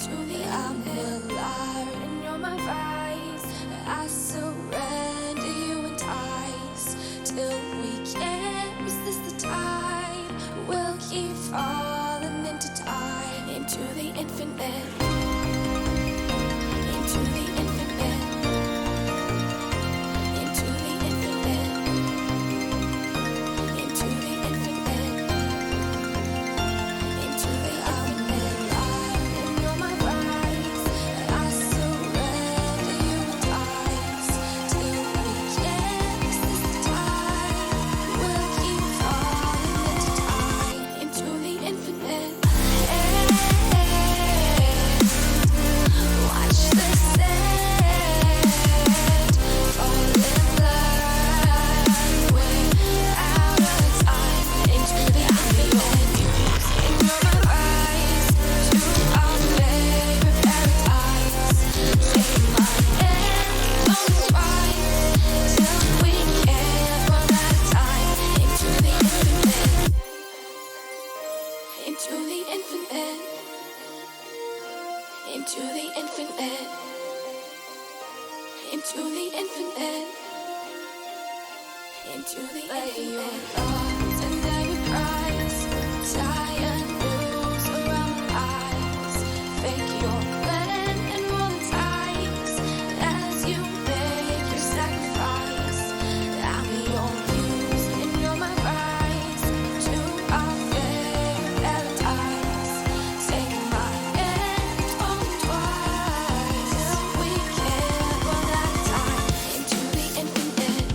into the I'm alive, and you're my vice. I surrender, you entice, till we can't resist the tide. We'll keep falling into time, into the infinite, into the infinite, into the infinite, into the infinite, into the I'm alive, and you're my vice. I surrender, you entice, till we can't resist the tide. We'll keep falling into time, into the infinite. Watch the sand fall in love without a time, into the infinite. And you're my vice to our favorite paradise. Take my hand, only twice, till we can't run out of time, into the infinite, into the infinite, into the infinite, into the infinite, into the infinite. Your thoughts and every price, tie a noose around my eyes. Fake your plan and roll the dice as you make your sacrifice. I'm your muse and you're my vice to our favorite paradise. Take my hand, only twice, till we can't run out of time, into the infinite.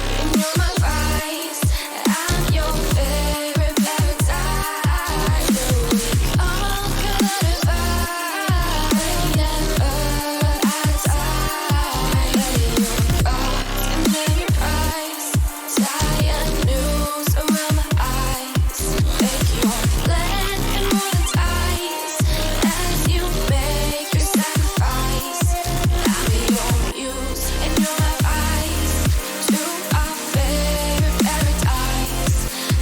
And you're my vice, I'm your favorite paradise. Till we conquer the divide, never out of time. Your thoughts and every price, tie a noose around my eyes. Fake your plan and roll the dice as you make your sacrifice. I'm your muse and you're my vice to our favorite paradise.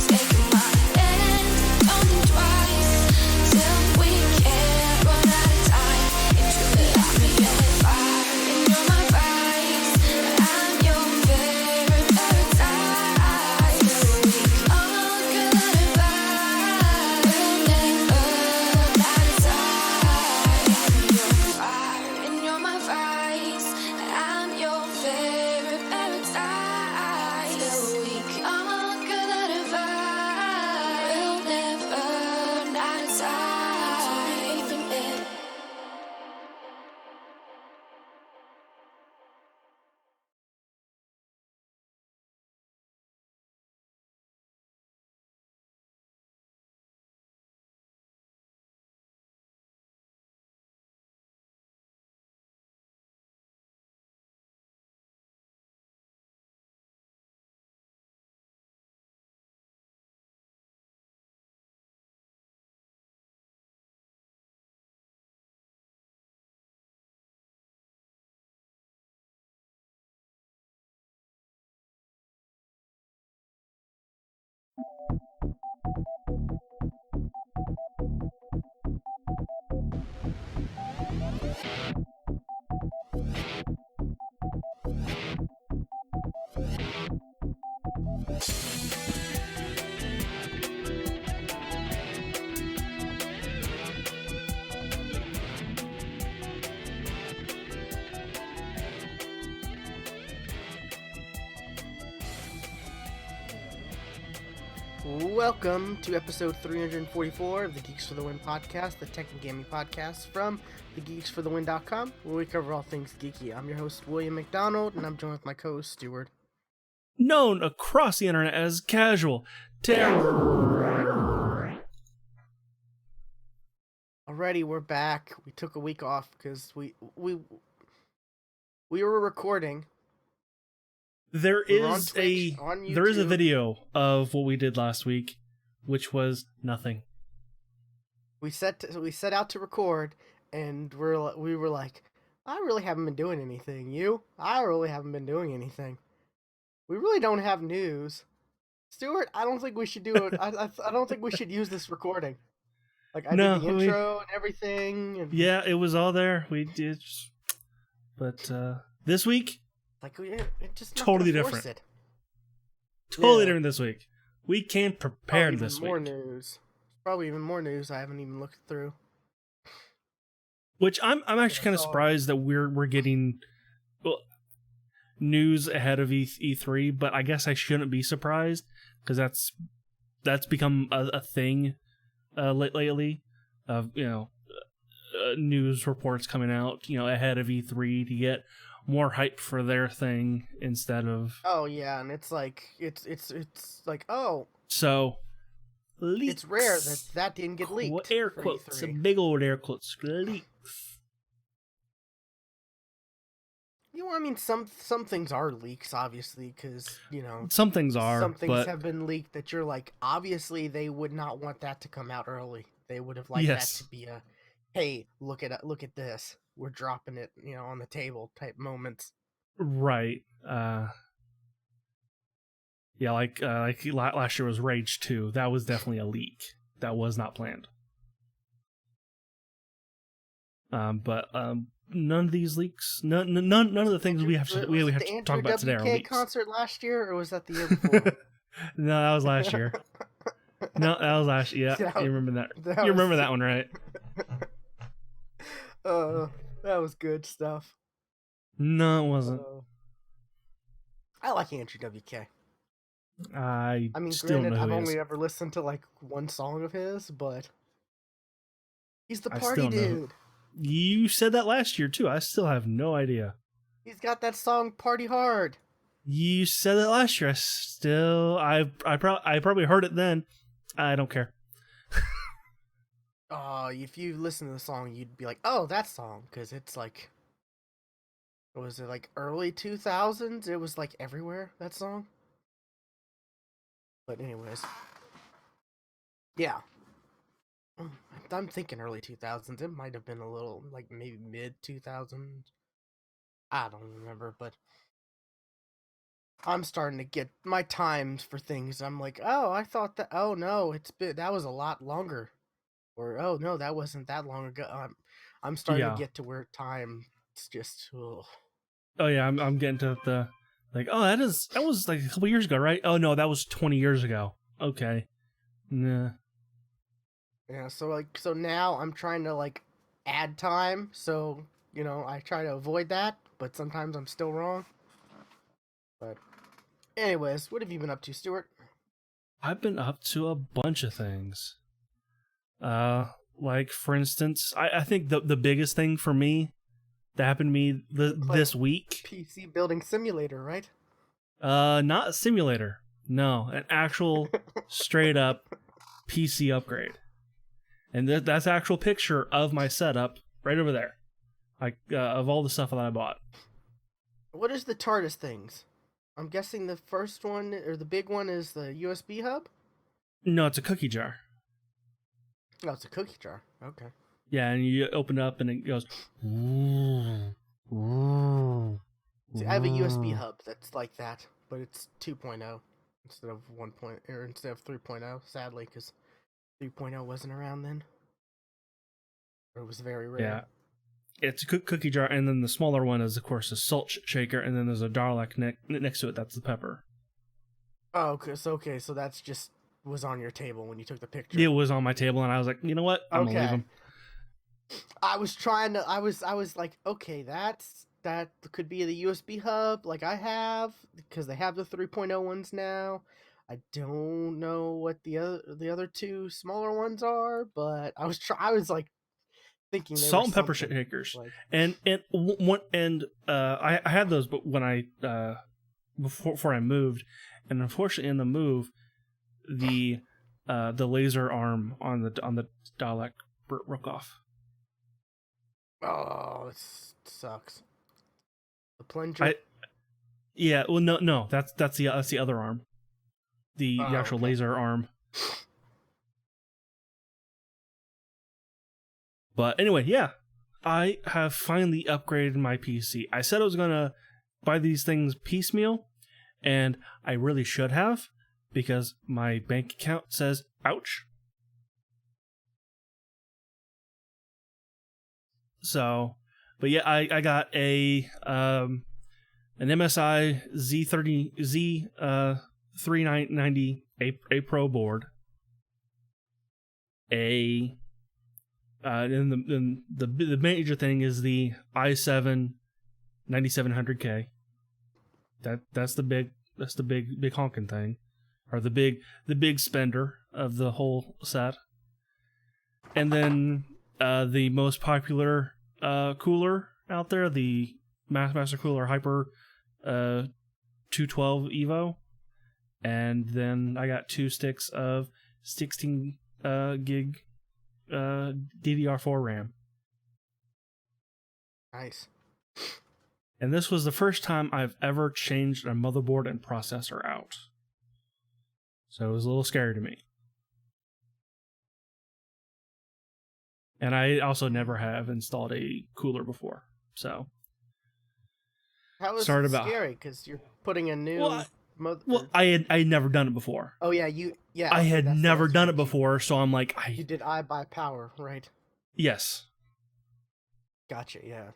Take my hand, only twice, till we can't run out of time, into the infinite. Fire, and you're my vice. I'm your favorite paradise. Till we conquer the divide, we'll never run out of time. Your fire, and you're my vice. I'm your favorite paradise. Till we conquer the divide, we'll never run out of time, into the infinite. Welcome to episode 344 of the Geeks for the Win podcast, the tech and gaming podcast from thegeeksforthewin.com, where we cover all things geeky. I'm your host, William McDonald, and I'm joined with my co-host, Stuart. Known across the internet as Casual Terror. Alrighty, we're back. We took a week off because we We were recording. There We were on is Twitch, on there is a YouTube. video of what we did last week, which was nothing. We set out to record, and we were like, I really haven't been doing anything. You? I really haven't been doing anything. We really don't have news. Stuart, I don't think we should do it. I don't think we should use this recording. Like, I did No, the intro and everything, and yeah, it was all there. We did, but this week, like we're just not Totally gonna force different. it. totally Yeah. different this week. We came Probably prepared even this more week, news. Probably even more news I haven't even looked through. which I'm actually kind of That's all. surprised that we're getting well, news ahead of E3, but I guess I shouldn't be surprised because that's become a thing lately of news reports coming out ahead of E3 to get more hype for their thing instead of Oh yeah, and it's like it's like, oh, so leaks. it's rare that didn't get leaked. Air for quotes, E3. big old air quotes, leaks. I mean, some things are leaks, obviously, because Some things are, some things but have been leaked that you're like, obviously they would not want that to come out early. They would have liked yes, that to be a, hey, look at this, we're dropping it, on the table type moments. right. Yeah, like last year was Rage 2. That was definitely a leak. That was not planned. But none of these leaks, none of the things we have to Was it have the to talk Andrew about today are WK leaks. concert last year, or was that the year before? No, that was last year. No, that was last year. Yeah, That- you remember that? that You remember was- that one, right? That was good stuff. No, it wasn't. I like Andrew WK. I I mean, still granted, know I've who he is. only ever listened to like one song of his, but he's the I party still know. dude. You said that last year too. I still have no idea. He's got that song "Party Hard." You said that last year. I probably heard it then. I don't care. If you listen to the song, you'd be like, "Oh, that song," because it's like, what was it, like early 2000s? It was like everywhere, that song. But anyways, yeah. I'm thinking early 2000s. It might have been a little like maybe mid 2000s. I don't remember, but I'm starting to get my times for things. I'm like, oh, I thought that. Oh no, that was a lot longer, or oh no, that wasn't that long ago. I'm starting Yeah. to get to where time. It's just. Ugh. Oh yeah, I'm getting to the like. Oh, that was like a couple years ago, right? Oh no, that was 20 years ago. Okay. Nah. Yeah. So now I'm trying to like add time. So I try to avoid that, but sometimes I'm still wrong. But anyways, what have you been up to, Stuart? I've been up to a bunch of things. Like for instance, I think the biggest thing for me that happened to me this week. PC building simulator, right? Not a simulator. No, an actual straight up PC upgrade. And that's actual picture of my setup right over there. Like of all the stuff that I bought. What is the TARDIS things? I'm guessing the first one or the big one is the USB hub. No, it's a cookie jar. Oh, it's a cookie jar. Okay. Yeah, and you open it up and it goes. See, I have a USB hub that's like that, but it's 2.0 instead of 1. Or instead of 3.0. Sadly, because 3.0 wasn't around then, or it was very rare. Yeah, it's a cookie jar, and then the smaller one is, of course, a salt shaker, and then there's a Dalek next to it. That's the pepper. Oh, okay. So that's just was on your table when you took the picture. It was on my table, and I was like, you know what? I'm gonna leave them. I was trying to. I was like, okay, that could be the USB hub, like I have, because they have the 3.0 ones now. I don't know what the other two smaller ones are, but I was like thinking they Salt were and pepper something, shakers, like, I had those, but when I before I moved, and unfortunately in the move, the laser arm on the Dalek broke off. oh, it sucks. The plunger. Yeah, well, no, that's the other arm, the actual okay. laser arm. But anyway, yeah, I have finally upgraded my PC. I said I was gonna buy these things piecemeal, and I really should have, because my bank account says ouch. So, but yeah, I got an MSI Z30 Z3990 a Pro board. And the major thing is the i7 9700K. That's the big honking thing, or the big spender of the whole set. And then the most popular cooler out there, the Master Cooler Hyper 212 Evo, and then I got 2 sticks of 16 gig DDR4 RAM. Nice. And this was the first time I've ever changed a motherboard and processor out. So it was a little scary to me. And I also never have installed a cooler before. So How is Sorry it about- scary? Because you're putting a new well, I had never done it before. Oh yeah, I had that's never done it right. before, so I'm like, You did iBuyPower, right? yes. Gotcha. Yeah.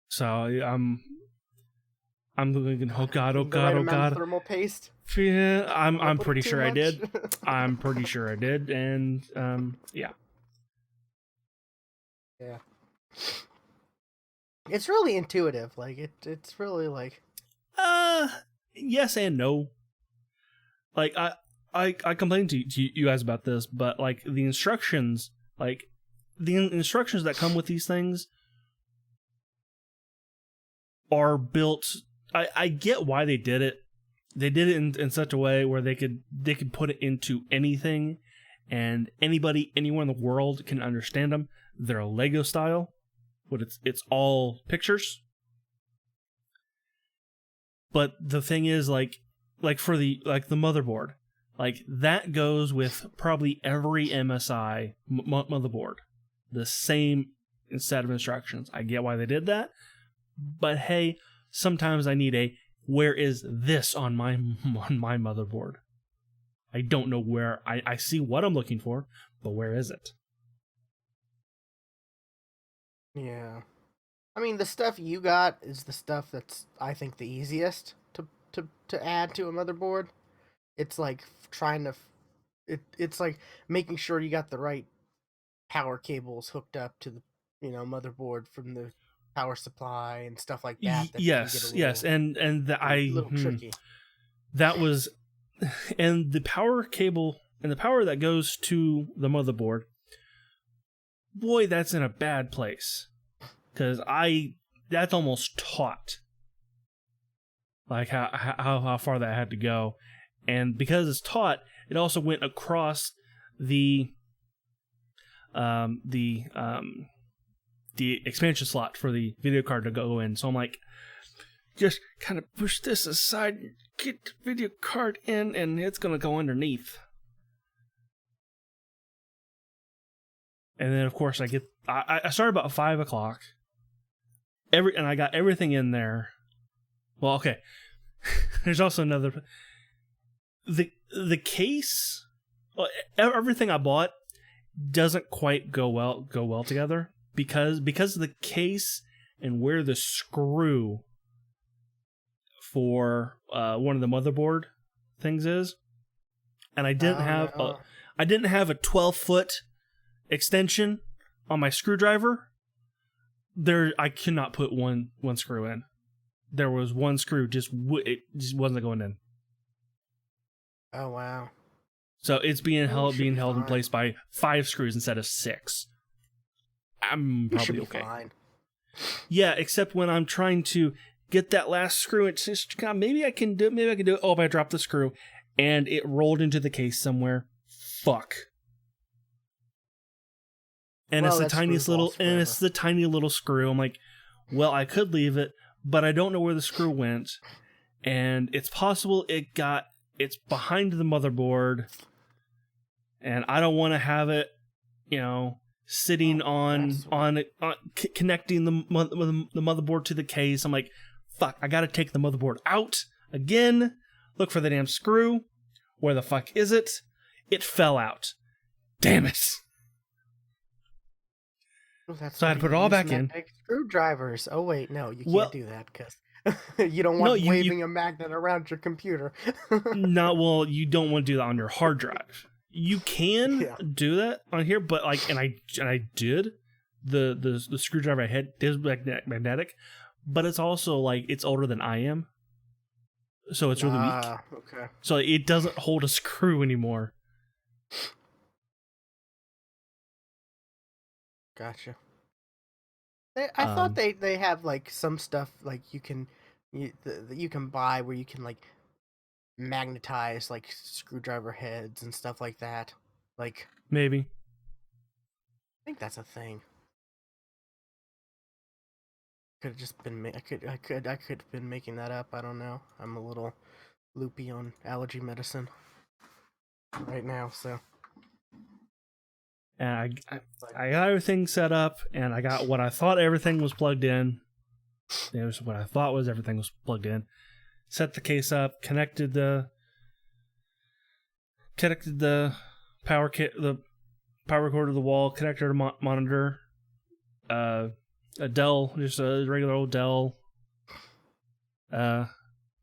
So I'm thinking, oh god, The right amount of thermal paste. Yeah, I'm Put it pretty too sure I much? did. I'm pretty sure I did, and yeah. Yeah. It's really intuitive. Like it's really like. Yes and no. Like I complained to you guys about this, but like the instructions that come with these things are built. I get why they did it. They did it in such a way where they could put it into anything, and anybody anywhere in the world can understand them. They're Lego style, but it's all pictures. But the thing is, like for the motherboard, like that goes with probably every MSI motherboard, the same set of instructions. I get why they did that, but hey, sometimes I need a where is this on my motherboard? I don't know where. I see what I'm looking for, but where is it? Yeah. I mean, the stuff you got is the stuff that's, I think, the easiest to add to a motherboard. It's like trying to, it's like making sure you got the right power cables hooked up to the, motherboard from the power supply and stuff like that. That can get a little, and a little tricky. That was, and the power cable and the power that goes to the motherboard. Boy, that's in a bad place. Because that's almost taut. Like how far that had to go. And because it's taut, it also went across the expansion slot for the video card to go in. So I'm like, just kind of push this aside, get the video card in, and it's going to go underneath. And then, of course, I started about 5 o'clock. And I got everything in there. Well, okay. There's also another. The case, well, everything I bought doesn't quite go well together because of the case and where the screw for one of the motherboard things is, and I didn't have a 12-foot extension on my screwdriver. I could not put one screw in. There was one screw, it just wasn't going in. Oh wow! So it's being held in place by 5 screws instead of 6. I'm probably okay. Fine. Yeah, except when I'm trying to get that last screw, it's just God, maybe I can do it. Oh, I dropped the screw, and it rolled into the case somewhere. Fuck. And it's the tiniest little, screw. I'm like, well, I could leave it, but I don't know where the screw went, and it's possible it's behind the motherboard, and I don't want to have it, sitting connecting the motherboard to the case. I'm like, fuck, I gotta take the motherboard out again, look for the damn screw. Where the fuck is it? It fell out. Damn it. Well, that's So I had to put it all back in. Screwdrivers. Oh wait, no, you can't do that because you don't want waving a magnet around your computer. Well, you don't want to do that on your hard drive. You can do that on here, but and I did. The screwdriver I had is magnetic, but it's also it's older than I am. So it's really weak. Okay. So it doesn't hold a screw anymore. Gotcha. I thought they have some stuff you can buy where you can magnetize screwdriver heads and stuff like that. Maybe. I think that's a thing. Could have just been I could have been making that up. I don't know. I'm a little loopy on allergy medicine right now, so. And I got everything set up, and I got what I thought everything was plugged in. It was what I thought was everything was plugged in. Set the case up, connected the power cord to the wall, connector to monitor. A Dell, just a regular old Dell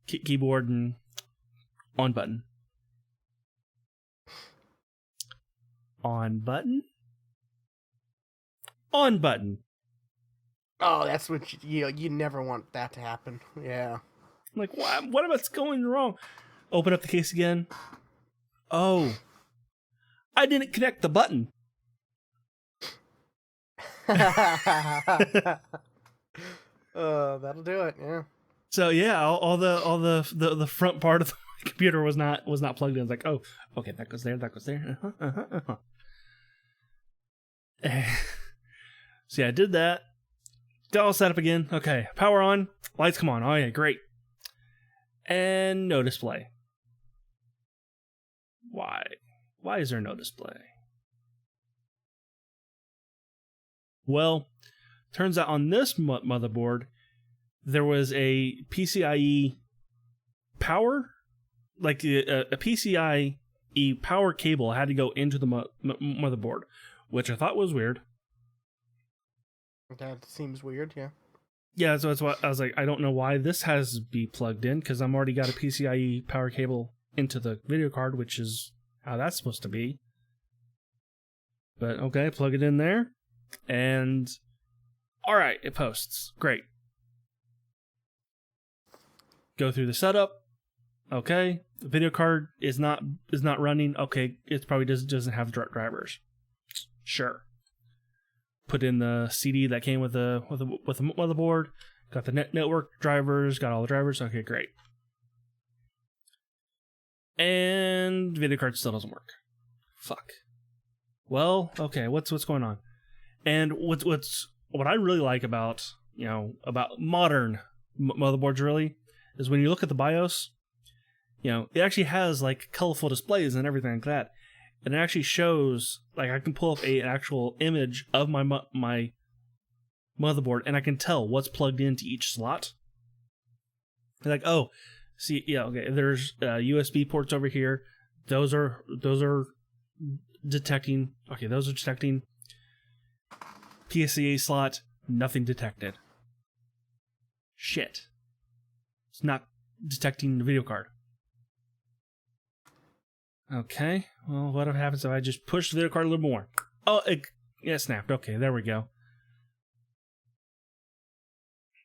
keyboard and on button. On button? On button. Oh, that's what you never want that to happen. Yeah. I'm like, what what's going wrong? Open up the case again. Oh. I didn't connect the button. That'll do it. Yeah. So yeah, all the front part of the computer was not plugged in. It's like, oh, okay, that goes there, that goes there. So yeah, I did that. Got all set up again. Okay, power on, lights come on. Oh yeah, great. And no display. Why? Why is there no display? Well, turns out on this motherboard, there was a PCIe power, a PCIe power cable had to go into the motherboard, which I thought was weird. That seems weird, yeah. Yeah, so that's what I was like, I don't know why this has to be plugged in, because I'm already got a PCIe power cable into the video card, which is how that's supposed to be. But okay, plug it in there. And alright, it posts. Great. Go through the setup. Okay. The video card is not running. Okay, it probably doesn't have drivers. Sure. Put in the CD that came with the motherboard. Got the network drivers, got all the drivers. Okay, great. And video card still doesn't work. Fuck. Well, okay, what's going on? And what I really like about modern motherboards really is when you look at the BIOS, it actually has colorful displays and everything like that, and it actually shows I can pull up an actual image of my motherboard and I can tell what's plugged into each slot. Oh, see, yeah, okay, there's USB ports over here. Those are detecting. Okay, those are detecting. PCIe slot, nothing detected. Shit. It's not detecting the video card. Okay, well, what happens if I just push the video card a little more? Oh, it snapped. Okay, there we go.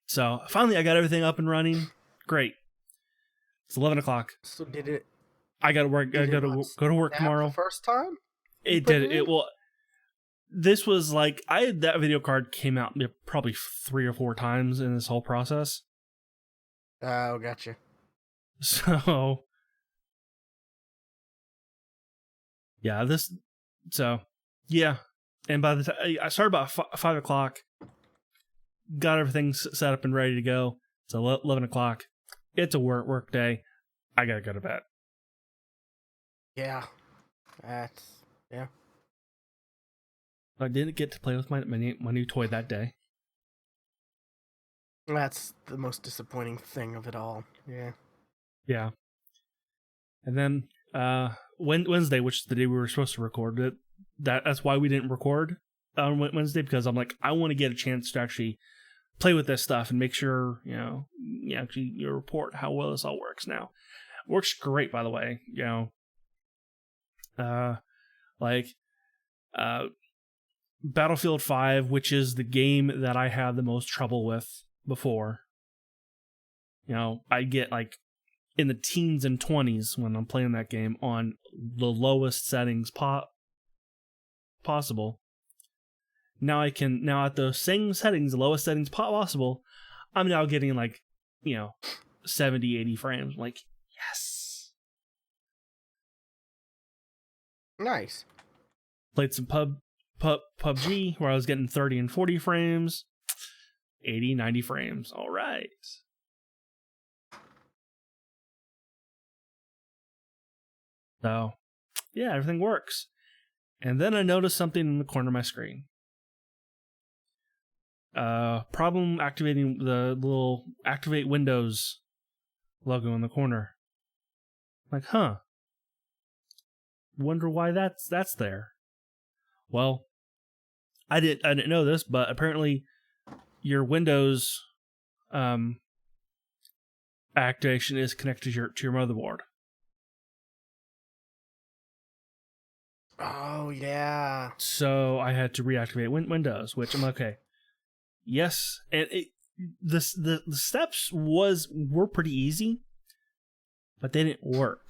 So, finally I got everything up and running. Great. It's 11 o'clock. So did it... I gotta work. I gotta go to work tomorrow. The first time? It did. It will... This was I had that video card came out probably 3 or 4 times in this whole process. Oh, gotcha. So, yeah, and by the time I started about 5 o'clock, got everything set up and ready to go. It's 11 o'clock. It's a work day. I gotta go to bed. Yeah. Yeah. I didn't get to play with my new toy that day. That's the most disappointing thing of it all. Yeah. Yeah. And then Wednesday, which is the day we were supposed to record it, that's why we didn't record on Wednesday, because I'm like, I want to get a chance to actually play with this stuff and make sure, actually you report how well this all works now. Works great, by the way. Battlefield 5, which is the game that I had the most trouble with before. I get like in the teens and 20s when I'm playing that game on the lowest settings possible. Now at those same settings, the lowest settings possible, I'm now getting like, 70, 80 frames. I'm like, yes. Nice. Played some PUBG where I was getting 30 and 40 frames, 80, 90 frames. All right. So, yeah, everything works. And then I noticed something in the corner of my screen. Problem activating the little activate Windows logo in the corner. Like, wonder why that's there. Well, I didn't know this, but apparently your Windows activation is connected to your motherboard. Oh yeah. So I had to reactivate Windows, which I'm okay. Yes, and the steps were pretty easy, but they didn't work.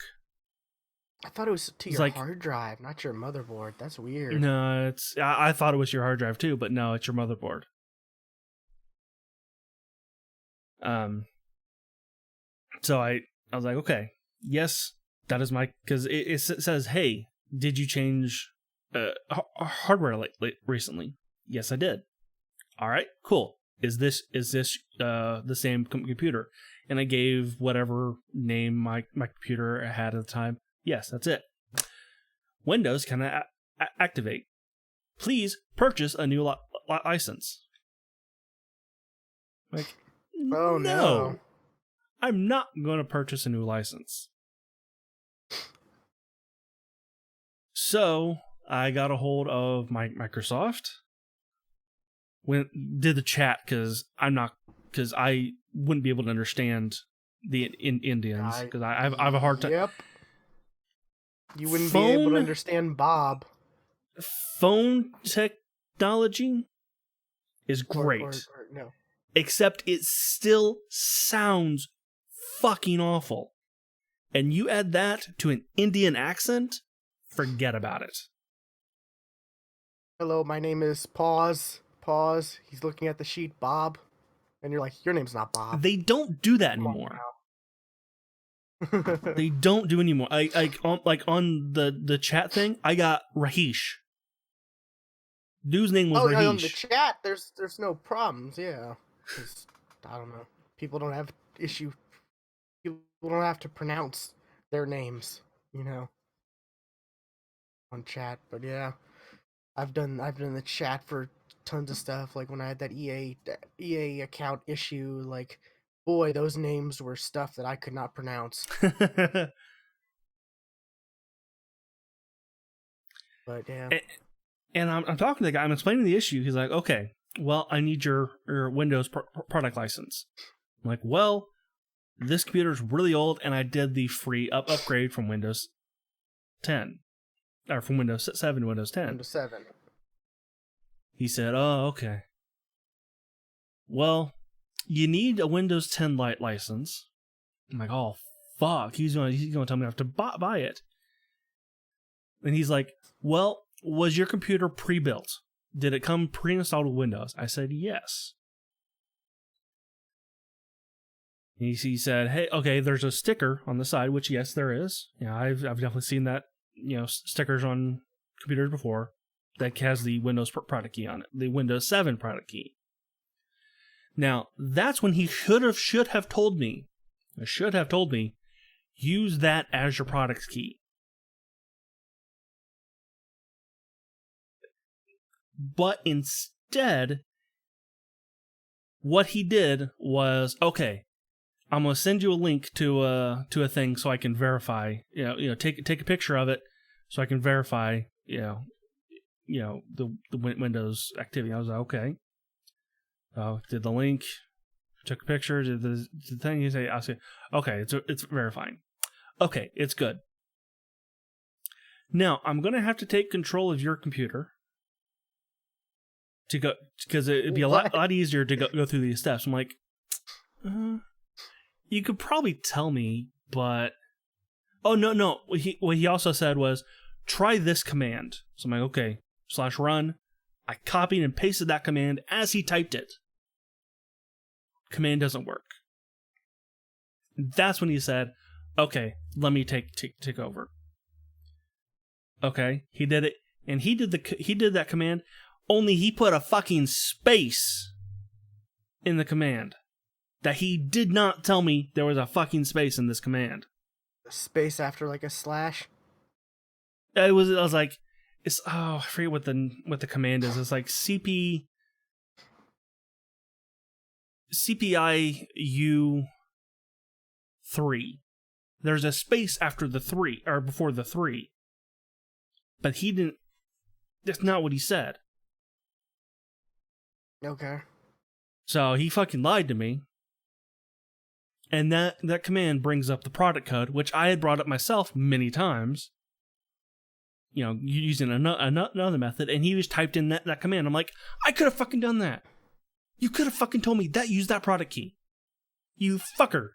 I thought it was to your like, hard drive, not your motherboard. That's weird. No, I thought it was your hard drive too, but no, it's your motherboard. So I was like, okay, yes, that is because it says, hey, did you change hardware recently? Yes, I did. All right, cool. Is this the same computer? And I gave whatever name my computer had at the time. Yes, that's it. Windows can activate. Please purchase a new license. Like, oh no. I'm not going to purchase a new license. So I got a hold of Microsoft. Did the chat because I wouldn't be able to understand the Indians because I have a hard time. Yep. You wouldn't be able to understand Bob. Phone technology is great. Or no. Except it still sounds fucking awful. And you add that to an Indian accent, forget about it. Hello, my name is Pause. He's looking at the sheet, Bob. And you're like, your name's not Bob. They don't do that anymore. They don't do anymore. On the chat thing, I got Rahish. Dude's name was Rahish. On the chat, there's no problems, yeah. I don't know. People don't have issue. People don't have to pronounce their names, on chat. But yeah, I've done the chat for tons of stuff. Like when I had that EA account issue, like, boy, those names were stuff that I could not pronounce. But yeah. And I'm talking to the guy. I'm explaining the issue. He's like, okay, well, I need your Windows product license. I'm like, well, this computer's really old, and I did the free upgrade from Windows 10. Or from Windows 7 to Windows 10. Windows 7. He said, oh, okay. Well, you need a Windows 10 Lite license. I'm like, oh, fuck. He's gonna tell me I have to buy it. And he's like, well, was your computer pre-built? Did it come pre-installed with Windows? I said, yes. He said, hey, okay, there's a sticker on the side, which, yes, there is. Yeah, I've definitely seen that, stickers on computers before that has the Windows product key on it, the Windows 7 product key. Now, that's when he should have told me, use that as your product key. But instead, what he did was, okay, I'm gonna send you a link to a thing so I can verify. Take a picture of it so I can verify. The Windows activity. I was like, okay. Did the link, took a picture, did the thing. I say, okay, it's verifying. Okay, it's good. Now I'm gonna have to take control of your computer to go, because it'd be a lot easier to go through these steps. I'm like, you could probably tell me, but no. What he also said was, try this command. So I'm like, okay, /run. I copied and pasted that command as he typed it. Command doesn't work. That's when he said, okay, let me take over. Okay, he did it, and he did that command, only he put a fucking space in the command that he did not tell me there was a fucking space in this command. Space after like a slash? I was like, I forget what the command is. It's like CPIU 3. There's a space after the 3, or before the 3. But he didn't, that's not what he said. Okay. So he fucking lied to me. And that command brings up the product code, which I had brought up myself many times. Using another method, and he just typed in that command. I'm like, I could have fucking done that. You could have fucking told me that, use that product key. You fucker.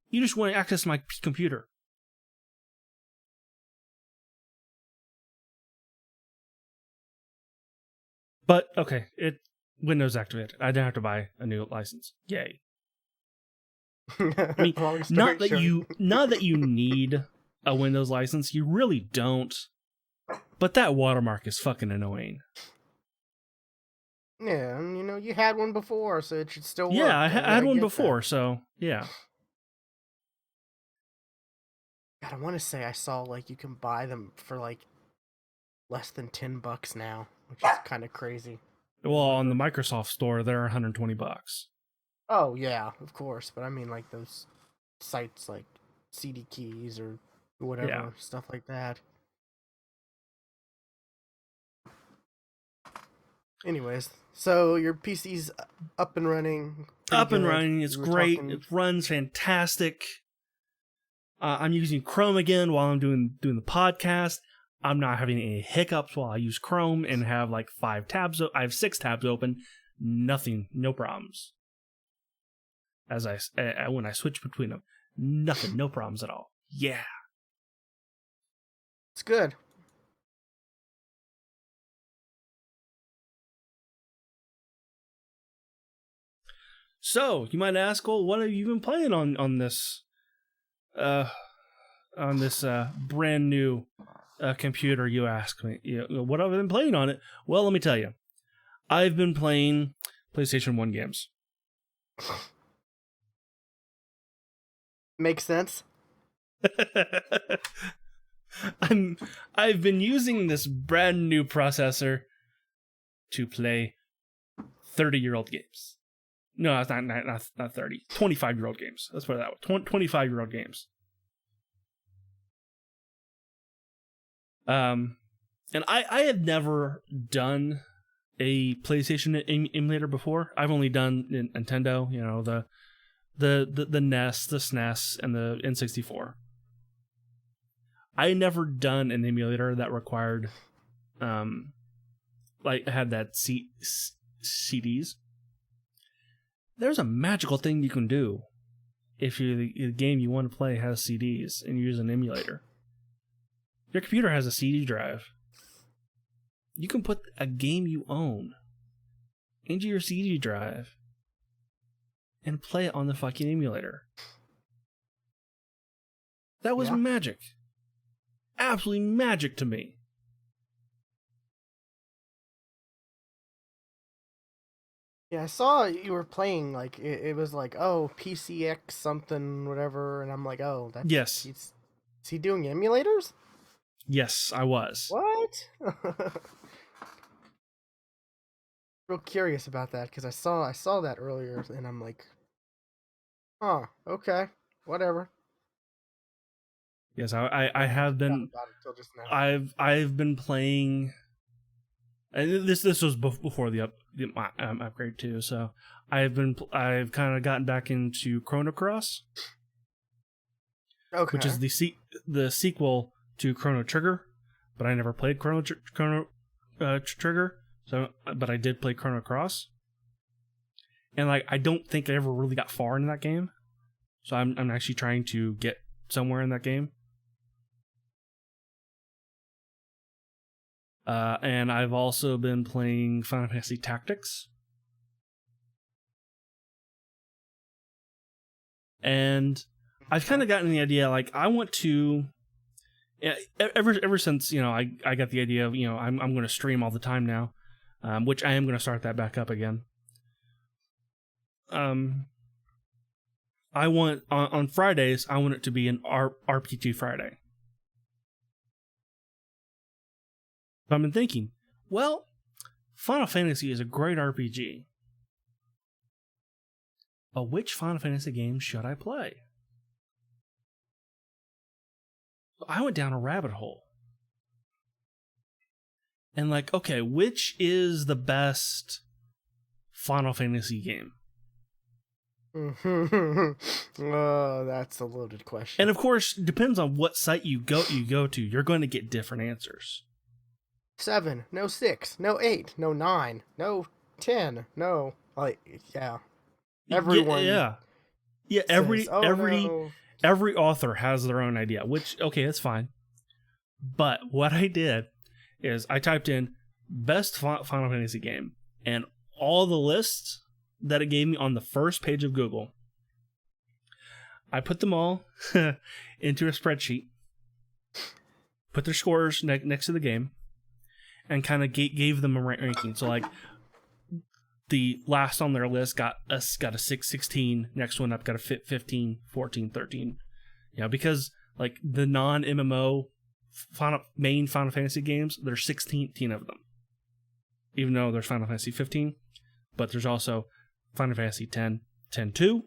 You just want to access my computer. But, okay, Windows activated. I didn't have to buy a new license. Yay. I mean, not that you need a Windows license, you really don't. But that watermark is fucking annoying. Yeah, you had one before, so it should still work. Yeah, I had one before, so yeah. God, I want to say I saw you can buy them for less than $10 now, which is kind of crazy. Well, on the Microsoft store, they're $120. Oh yeah, of course, but I mean those sites like CD Keys or whatever, stuff like that. Anyways, so your PC's up and running. Up and running. It's great. It runs fantastic. I'm using Chrome again while I'm doing the podcast. I'm not having any hiccups while I use Chrome and have 5 tabs. I have 6 tabs open. Nothing. No problems. When I switch between them, nothing. No problems at all. Yeah. It's good. So you might ask, well, what have you been playing on this brand new computer? You ask me, what have I been playing on it? Well, let me tell you, I've been playing PlayStation 1 games. Makes sense. I've been using this brand new processor to play 30-year-old games. No, it's not 30. 25-year-old games. Let's put it that way. 25-year-old games. And I had never done a PlayStation emulator before. I've only done Nintendo, the NES, the SNES, and the N64. I had never done an emulator that required, had that CDs. There's a magical thing you can do if the game you want to play has CDs and you use an emulator. Your computer has a CD drive. You can put a game you own into your CD drive and play it on the fucking emulator. That was magic. Absolutely magic to me. Yeah, I saw you were playing like it was like PCX something whatever, and I'm like, oh, that's Yes, is he doing emulators? yes, I was. What? Real curious about that because I saw that earlier, and I'm like, huh, okay, whatever. Yes, I, I I have forgot been. about it till just now. I've been playing, and this was before the upgrade too. So I've kind of gotten back into Chrono Cross, which Okay. is the sequel to Chrono Trigger, but I never played Chrono Trigger. So, but I did play Chrono Cross, and like I don't think I ever really got far in that game. So I'm actually trying to get somewhere in that game. And I've also been playing Final Fantasy Tactics. And I've kind of gotten the idea, like, I want to. Yeah, ever since, I got the idea of, I'm going to stream all the time now, which I am going to start that back up again. I want, on Fridays, I want it to be an RPG Friday. So I've been thinking, well, Final Fantasy is a great RPG. But which Final Fantasy game should I play? So I went down a rabbit hole. And like, okay, which is the best Final Fantasy game? Oh, that's a loaded question. And of course, depends on what site you go to. You're going to get different answers. 7, no 6, no 8, no 9, no 10, no like yeah. Everyone Yeah. says, "Oh no." Every author has their own idea, which okay, that's fine. But what I did is I typed in best Final Fantasy game, and all the lists that it gave me on the first page of Google, I put them all into a spreadsheet, put their scores next to the game, and kind of gave them a ranking. So like the last on their list got a 6-16, next one up got a 15, 14, 13. Because like the non-MMO main Final Fantasy games, there's 16 of them. Even though there's Final Fantasy 15, but there's also Final Fantasy 10, 10-2,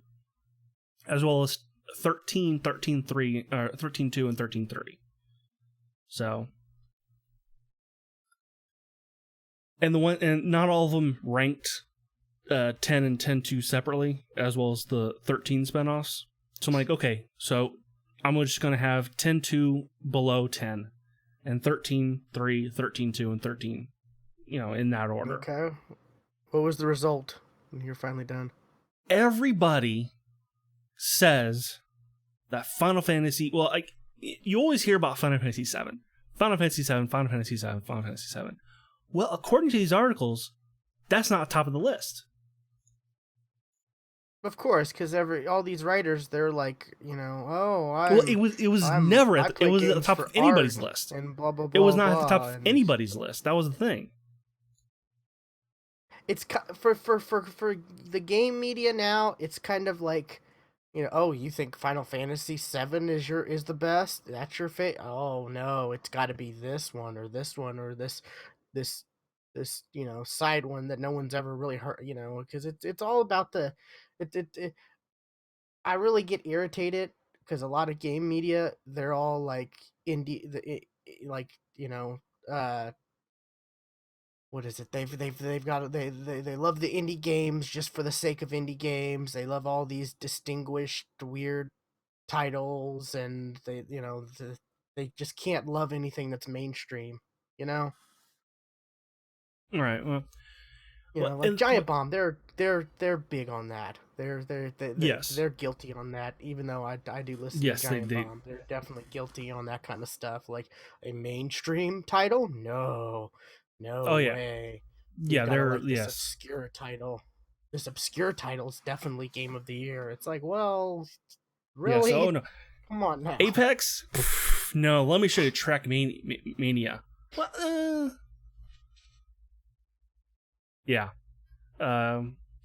as well as 13, 13-3, 13-2, and 13-3. So, and not all of them ranked 10 and 10-2 separately, as well as the 13 spinoffs. So I'm like, okay, so I'm just going to have 10-2 below 10, and 13-3, 13-2, and 13, in that order. Okay. What was the result when you're finally done? Everybody says that Final Fantasy, well, like, you always hear about Final Fantasy 7. Final Fantasy 7, Final Fantasy 7, Final Fantasy 7. Well, according to these articles, that's not top of the list. Of course, because all these writers, they're like, Well, it was never at the, it was at the top of anybody's list. And blah blah blah. It was not at the top blah, of and anybody's list. That was the thing. It's for the game media now. It's kind of like, oh, you think Final Fantasy 7 is the best? That's your fate? Oh no, it's got to be this one or this one or this side one that no one's ever really heard. Because it's all about the it. I really get irritated because a lot of game media, they're all like like uh what is it? They've got they love the indie games just for the sake of indie games. They love all these distinguished weird titles, and they just can't love anything that's mainstream. You know, All right. Well, like Giant Bomb, they're big on that. Yes. They're guilty on that. Even though I do listen Yes, to Giant Bomb, they're definitely guilty on that kind of stuff. Like a mainstream title, no Oh yeah. way. Yeah, Gotta like yes. obscure title. This obscure title is definitely game of the year. It's like, well, really? Yes. Oh no. Come on now. Apex? No, let me show you Trackmania. Well, yeah.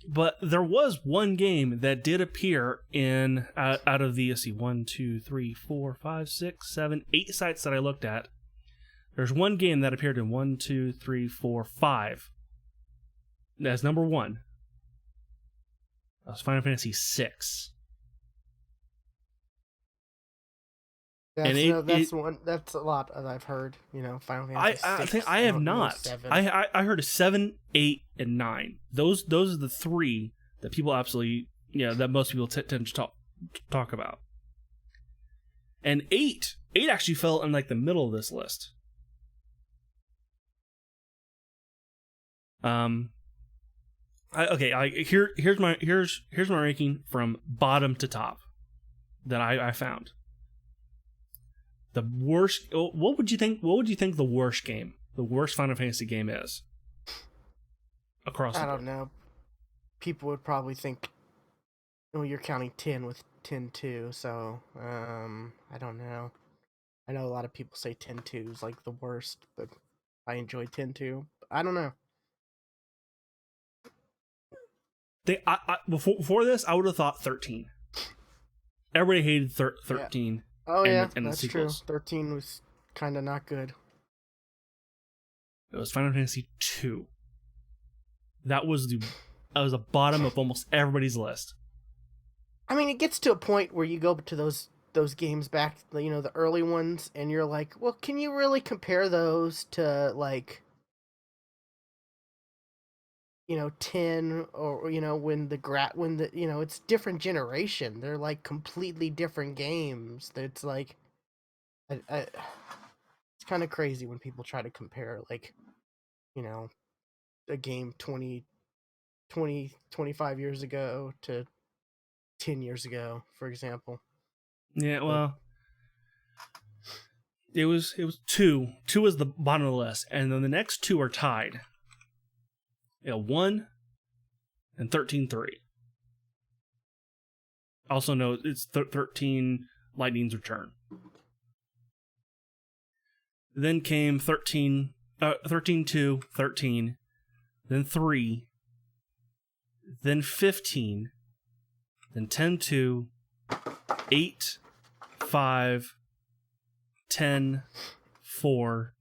But there was one game that did appear in out of the, let's see, 1, 2, 3, 4, 5, 6, 7, 8 sites that I looked at. There's one game that appeared in 1, 2, 3, 4, 5. That's number 1. That was Final Fantasy VI. That's a lot that I've heard. Final Fantasy I 6, think I have no not. 7. I heard of 7, 8, and 9. Those are the 3 that people absolutely, that most people tend to talk about. And 8 actually fell in like the middle of this list. Here's my ranking from bottom to top that I found. The worst. What would you think? What would you think the worst Final Fantasy game is? Across. I don't know. People would probably think, you're counting 10 with 10-2, so I don't know. I know a lot of people say 10-2 is like the worst, but I enjoy 10-2. I don't know. Before this, I would have thought 13. Everybody hated 13. Yeah. Oh yeah, that's true. Sequels. 13 was kind of not good. It was Final Fantasy 2. That was the bottom of almost everybody's list. I mean, it gets to a point where you go to those games back, the early ones, and you're like, well, can you really compare those to like, 10 or when it's different generation. They're like completely different games. It's like, it's kind of crazy when people try to compare like, a game 25 years ago to 10 years ago, for example. Yeah, well, it was 2. 2 was the bottom of the list, and then the next 2 are tied. 1 and 13-3. Also know it's 13 Lightning's Return. Then came 13-2, 13, then 3, then 15, then 10-2, 8, 5, 10, 4,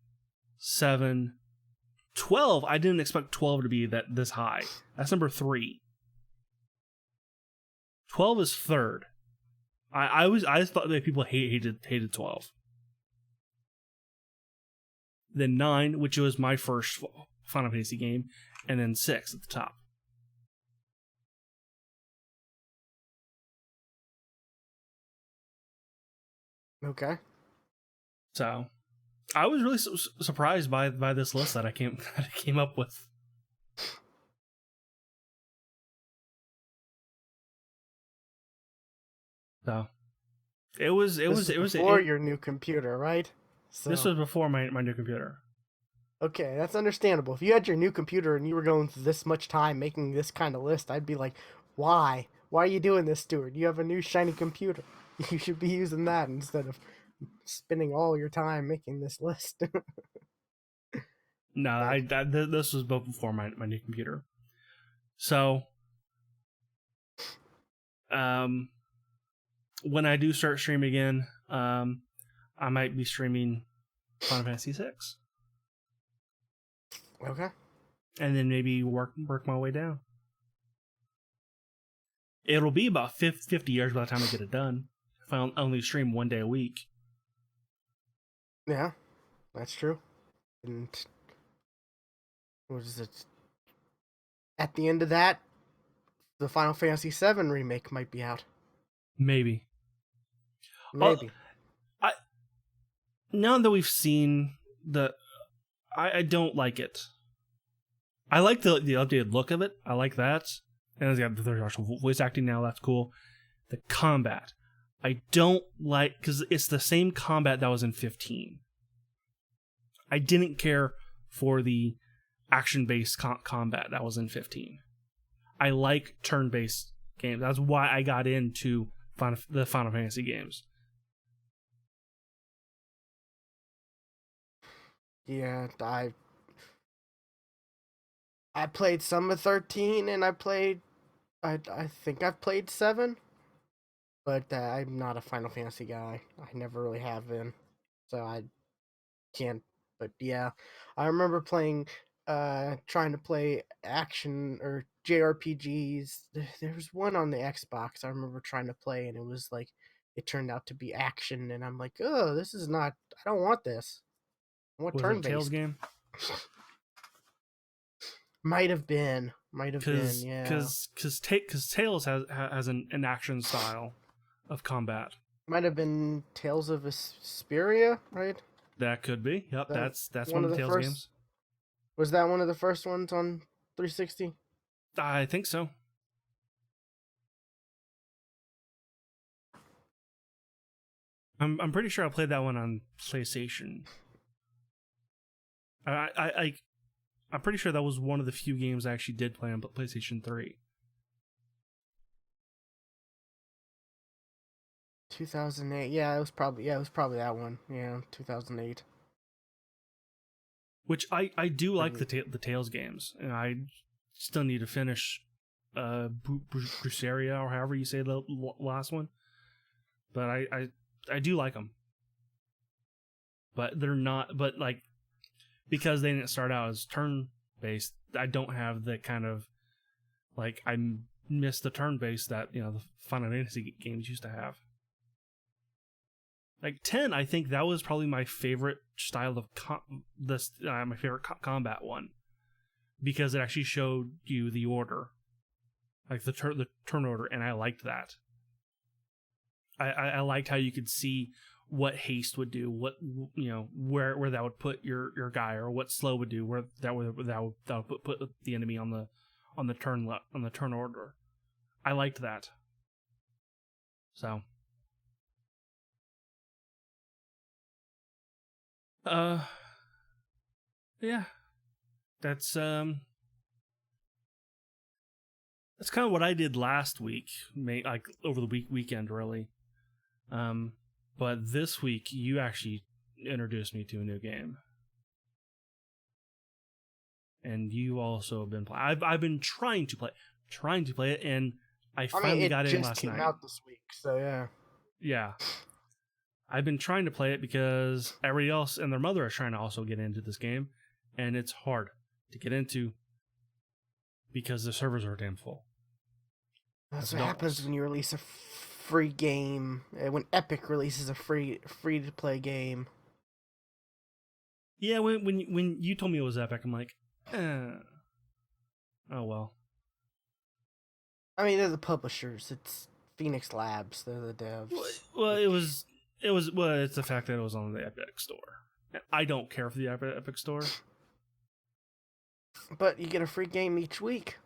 7, 12. I didn't expect 12 to be this high. That's number 3. 12 is third. I thought that people hated 12. Then 9, which was my first Final Fantasy game, and then 6 at the top. Okay. So, I was really surprised by this list that I came up with. So, it was before your new computer, right? So. This was before my new computer. Okay, that's understandable. If you had your new computer and you were going through this much time making this kind of list, I'd be like, why? Why are you doing this, Stuart? You have a new shiny computer. You should be using that instead of spending all your time making this list. No, this was before my new computer. So, when I do start streaming again, I might be streaming Final Fantasy VI. Okay. And then maybe work my way down. It'll be about 50 years by the time I get it done. If I only stream 1 day a week. Yeah, that's true. And what is it? At the end of that, the Final Fantasy VII remake might be out. Maybe. Now that we've seen I don't like it. I like the updated look of it. I like that. And there's actual voice acting now. That's cool. The combat. I don't like, because it's the same combat that was in 15. I didn't care for the action-based combat that was in 15. I like turn-based games. That's why I got into the Final Fantasy games. Yeah, I played some of 13 and I played I think I've played 7, but I'm not a Final Fantasy guy. I never really have been, so I can't. But yeah, I remember playing, trying to play action or JRPGs. There was one on the Xbox I remember trying to play, and it was like it turned out to be action, and I'm like, oh, this is not. I don't want this. I want Was it a turn Tails based. game? Might have been. Might have been. Yeah. Because Tails has an action style of combat. Might have been Tales of Vesperia, right? That could be. Yep, That that's one one of of the the Tails first. games. Was that one of the first ones on 360? I think so. I'm pretty sure I played that one on PlayStation. I'm pretty sure that was one of the few games I actually did play on PlayStation 3. 2008. Yeah, it was probably that one. Yeah, 2008. Which I do like Pretty- the Tales games, and I still need to finish Bruceria, or however you say the last one. But I do like them. But they're not, but like, because they didn't start out as turn based, I don't have the kind of, like, I miss the turn based that, the Final Fantasy games used to have. Like 10, I think that was probably my favorite style of my favorite combat one, because it actually showed you the order, like the turn order, and I liked that. I liked how you could see what haste would do, what where that would put your guy, or what slow would do, where that would put the enemy on the turn order. I liked that. So yeah, that's kind of what I did last week, like over the weekend really. But this week you actually introduced me to a new game, and you also have been playing. I've been trying to play it, and I finally got in last night. It just came out this week, so yeah. Yeah, I've been trying to play it because everybody else and their mother are trying to also get into this game, and it's hard to get into because the servers are damn full. That's what happens when you release a free game. When Epic releases a free to play game. Yeah, when you told me it was Epic, I'm like, oh well. I mean, they're the publishers. It's Phoenix Labs. They're the devs. Well, it's the fact that it was on the Epic Store. I don't care for the Epic Store. But you get a free game each week.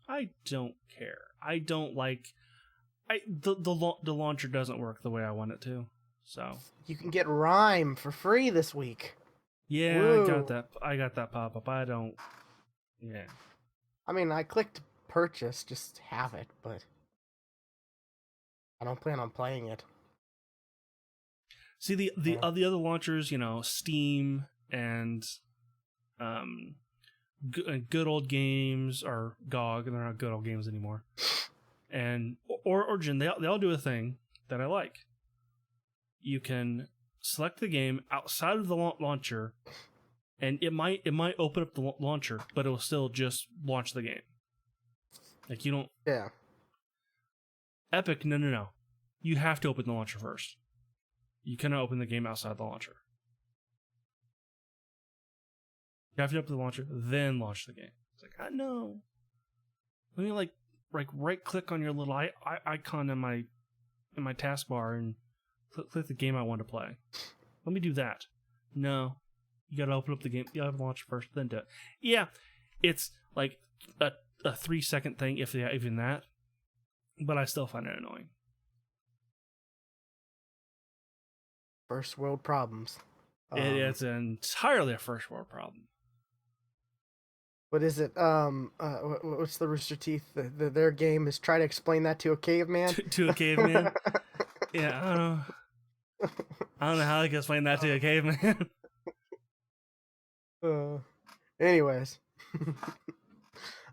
I don't care. I don't like. The launcher doesn't work the way I want it to. So you can get Rhyme for free this week. Yeah, Woo. I got that pop up. I don't. Yeah. I mean, I clicked purchase just to have it, but I don't plan on playing it. See the other launchers, Steam and good old games, or GOG. They're not good old games anymore. And Origin, they all do a thing that I like. You can select the game outside of the launcher, and it might open up the launcher, but it will still just launch the game. Like, you don't. Yeah. Epic, no. You have to open the launcher first. You cannot open the game outside the launcher. You have to open the launcher, then launch the game. It's like, no. Let me like right click on your little icon in my taskbar and click the game I want to play. Let me do that. No. You gotta open up the game. You gotta launch first, then do it. Yeah, it's like a 3-second thing, if even that. But I still find it annoying. First world problems. It's entirely a first world problem. What is it? What's the Rooster Teeth? Their game is try to explain that to a caveman. To a caveman. Yeah, I don't know how I can explain that to a caveman. Anyways,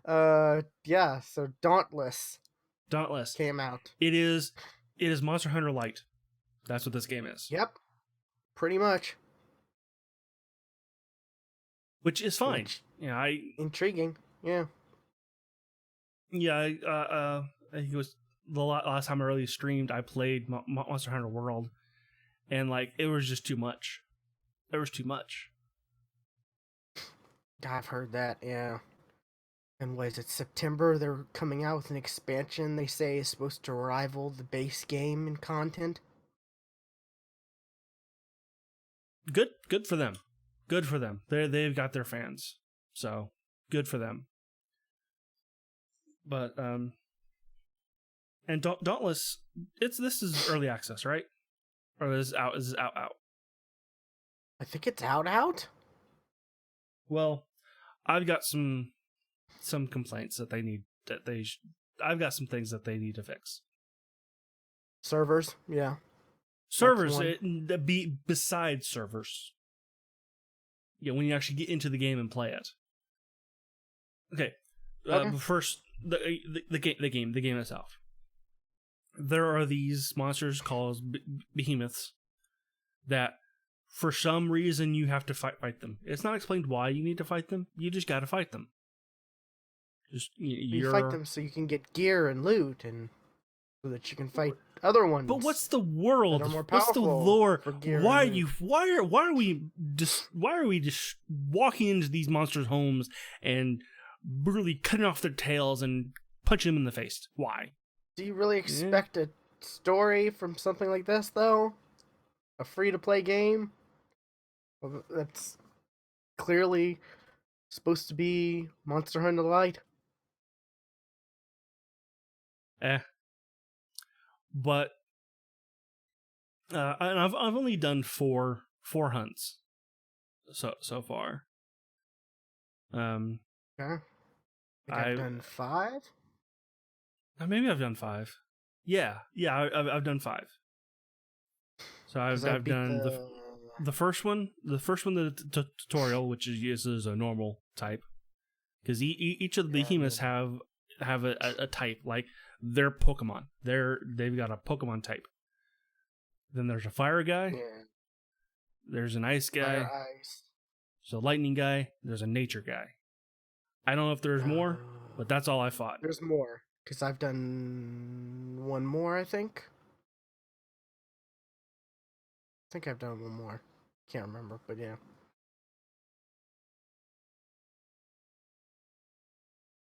Yeah. So Dauntless Dauntless. came out. It is Monster Hunter Light. That's what this game is. Yep. Pretty much. Which is fine. Which- Yeah, Intriguing. Yeah. I think it was the last time I really streamed. I played Monster Hunter World, and like it was just too much. There was too much. I've heard that. Yeah. And what is it? September? They're coming out with an expansion. They say is supposed to rival the base game in content. Good for them. Good for them. They've got their fans, so good for them. But and Dauntless, this is early access, right? Or is this out? Is this out? I think it's out. Well, I've got some complaints that I've got some things that they need to fix. Servers, yeah. Servers, besides servers. Yeah, when you actually get into the game and play it. Okay. First, the game itself. There are these monsters called behemoths that, for some reason, you have to fight them. It's not explained why you need to fight them. You just got to fight them. You fight them so you can get gear and loot, and so that you can fight other ones. But what's the world? That are more What's the powerful lore? for gear Why and loot. why are we just walking into these monsters' homes and brutally cutting off their tails and punching them in the face? Why? Do you really expect a story from something like this, though? A free-to-play game? That's clearly supposed to be Monster Hunter Light. But and I've only done four hunts so far. Okay. I've done 5. Maybe I've done 5. Yeah, I've done 5. So I've done the first one, the tutorial, which is a normal type, because each of the behemoths have a type, like their Pokemon. They've got a Pokemon type. Then there's a fire guy. Yeah. There's an ice guy. Fire, ice. There's a lightning guy. There's a nature guy. I don't know if there's more, but that's all I fought. There's more, because I've done one more, I think. I think I've done one more. Can't remember, but yeah.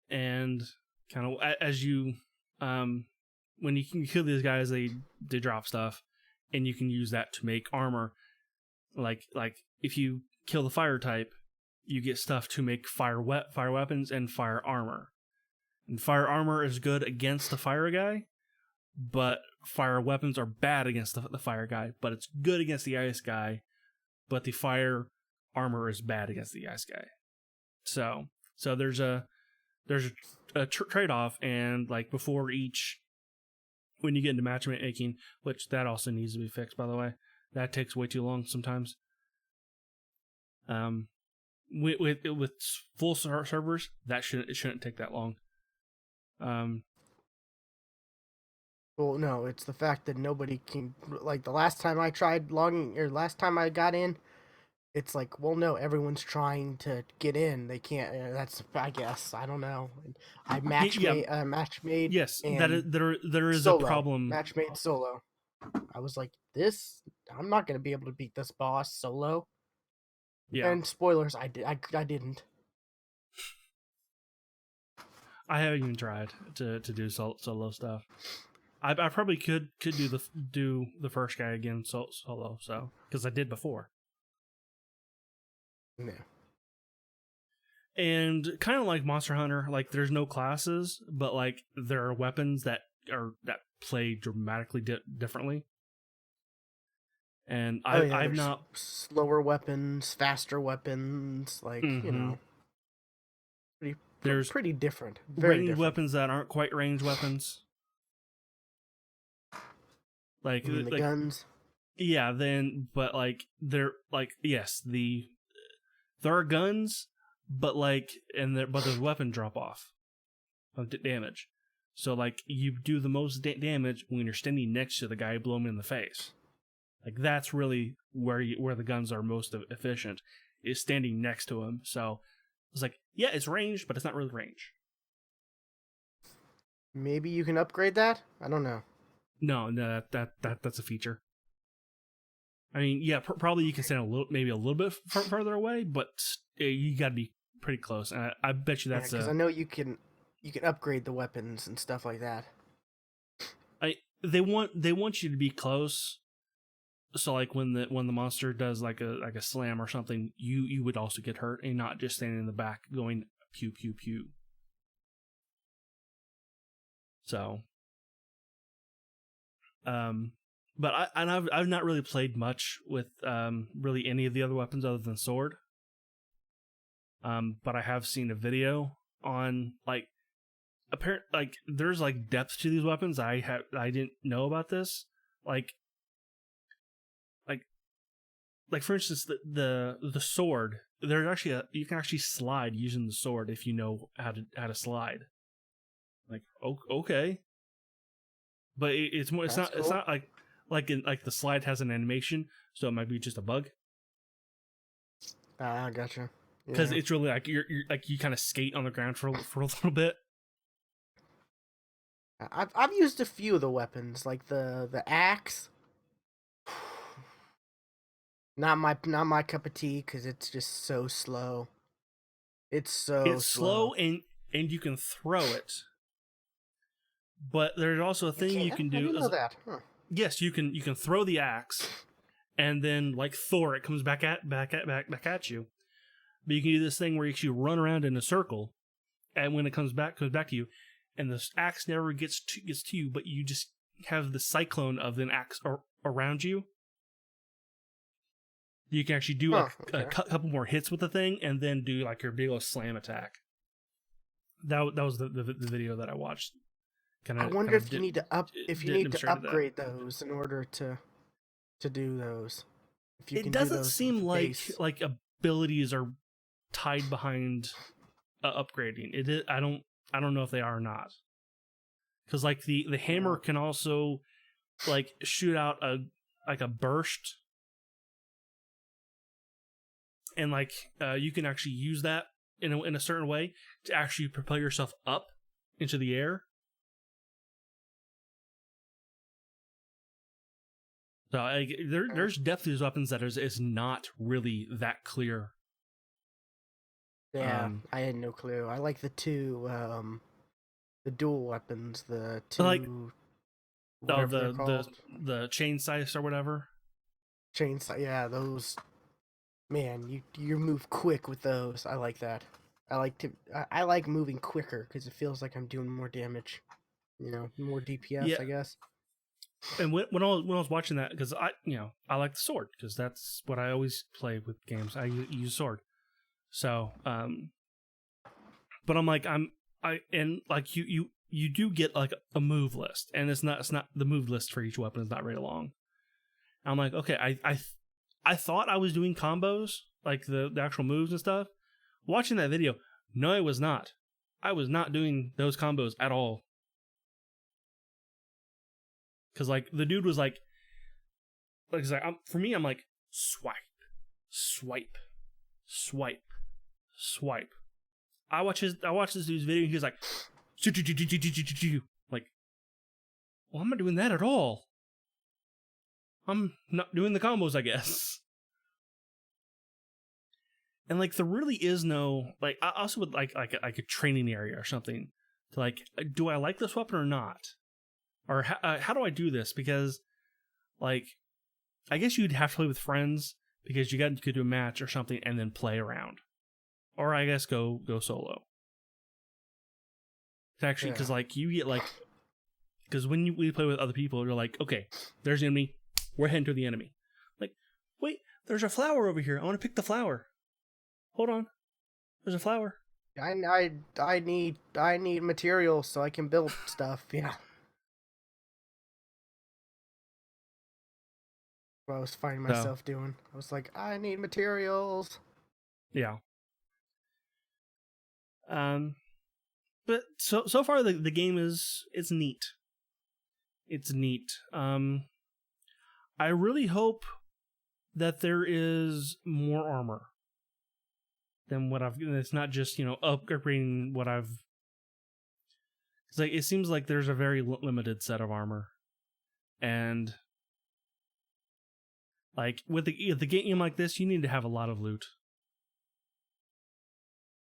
And kind of as you, when you can kill these guys, they drop stuff, and you can use that to make armor. Like if you kill the fire type, you get stuff to make fire weapons and fire armor. And fire armor is good against the fire guy, but fire weapons are bad against the fire guy. But it's good against the ice guy, but the fire armor is bad against the ice guy. So there's a trade-off, and like before each, when you get into matchmaking, which that also needs to be fixed, by the way, that takes way too long sometimes. With full servers, that shouldn't take that long. Well, no, it's the fact that nobody can, like, the last time I tried logging, or last time I got in, it's like, well, no, everyone's trying to get in. They can't, that's, I guess, I don't know. I match made. Yes, and there is solo, a problem. Match made solo. I was like, I'm not going to be able to beat this boss solo. Yeah. And spoilers, I didn't. I haven't even tried to do solo stuff. I probably could do the first guy again solo, so because I did before. Yeah. And kind of like Monster Hunter, like there's no classes, but like there are weapons that play dramatically differently. And I've not slower weapons, faster weapons, like you know, there's pretty different. Very ranged different. weapons that aren't quite ranged weapons. Like the guns. Yeah, but like they're like, yes, there are guns, but like but there's weapon drop off. of damage. So like you do the most damage when you're standing next to the guy, blow him in the face. Like that's really where the guns are most efficient, is standing next to him. So it's like, yeah, it's ranged, but it's not really range. Maybe you can upgrade that? I don't know. No, that's a feature. I mean, yeah, probably you can stand maybe a little bit further away, but you got to be pretty close. And I bet you that's because I know you can upgrade the weapons and stuff like that. They want you to be close. So like when the monster does like a slam or something, you would also get hurt and not just standing in the back going pew pew pew. So, but I've not really played much with really any of the other weapons other than sword. But I have seen a video on like there's like depth to these weapons. I didn't know about this. Like for instance, the sword. There's actually you can actually slide using the sword if you know how to slide. Like okay, but it's more. It's That's not. cool. It's not like the slide has an animation, so it might be just a bug. Gotcha. Because it's really like you're like you kind of skate on the ground for a little bit. I've used a few of the weapons, like the axe. Not my cup of tea because it's just so slow. It's slow and you can throw it. But there's also a thing you can do. I didn't know that. Huh. Yes, you can throw the axe, and then like Thor, it comes back at you. But you can do this thing where you actually run around in a circle, and when it comes back to you, and the axe never gets to you, but you just have the cyclone of an axe around you. You can actually do like a couple more hits with the thing, and then do like your big old slam attack. That was the video that I watched. I wonder if you need to upgrade those in order to do those. If you it can doesn't do those seem base. like abilities are tied behind upgrading. It is, I don't know if they are or not. Because like the hammer can also like shoot out a burst, and like you can actually use that in a certain way to actually propel yourself up into the air. So there's depth to these weapons that is not really that clear. Yeah, I had no clue. I like the dual weapons, the two. Like the the chain size or whatever. Chainsaw. Yeah, those. Man, you move quick with those. I like that. I like moving quicker because it feels like I'm doing more damage. You know, more DPS, I guess. And when I was watching that, because I like the sword because that's what I always play with games. I use sword. So, but I'm like you do get like a move list, and it's not the move list for each weapon is not very long. I'm like, okay, I thought I was doing combos, like the actual moves and stuff. Watching that video, no, I was not. I was not doing those combos at all. Because like the dude was like for me, I'm like swipe, swipe, swipe, swipe. I watch this dude's video, and he's like, like, well, I'm not doing that at all. I'm not doing the combos, I guess. And like, there really is no like. I also would like a training area or something to like. Do I like this weapon or not? Or how do I do this? Because, like, I guess you'd have to play with friends because you could do a match or something and then play around, or I guess go solo. It's actually because like you get like, because when we play with other people, you're like, okay, there's the enemy, we're heading to the enemy. Like, wait, there's a flower over here. I want to pick the flower. Hold on, there's a flower. I need materials so I can build stuff. Yeah. What I was finding myself doing. I was like, I need materials. Yeah. But so far the game it's neat. It's neat. I really hope that there is more armor than what I've. It's not just upgrading what I've. It's like it seems like there's a very limited set of armor, and like with the game like this, you need to have a lot of loot.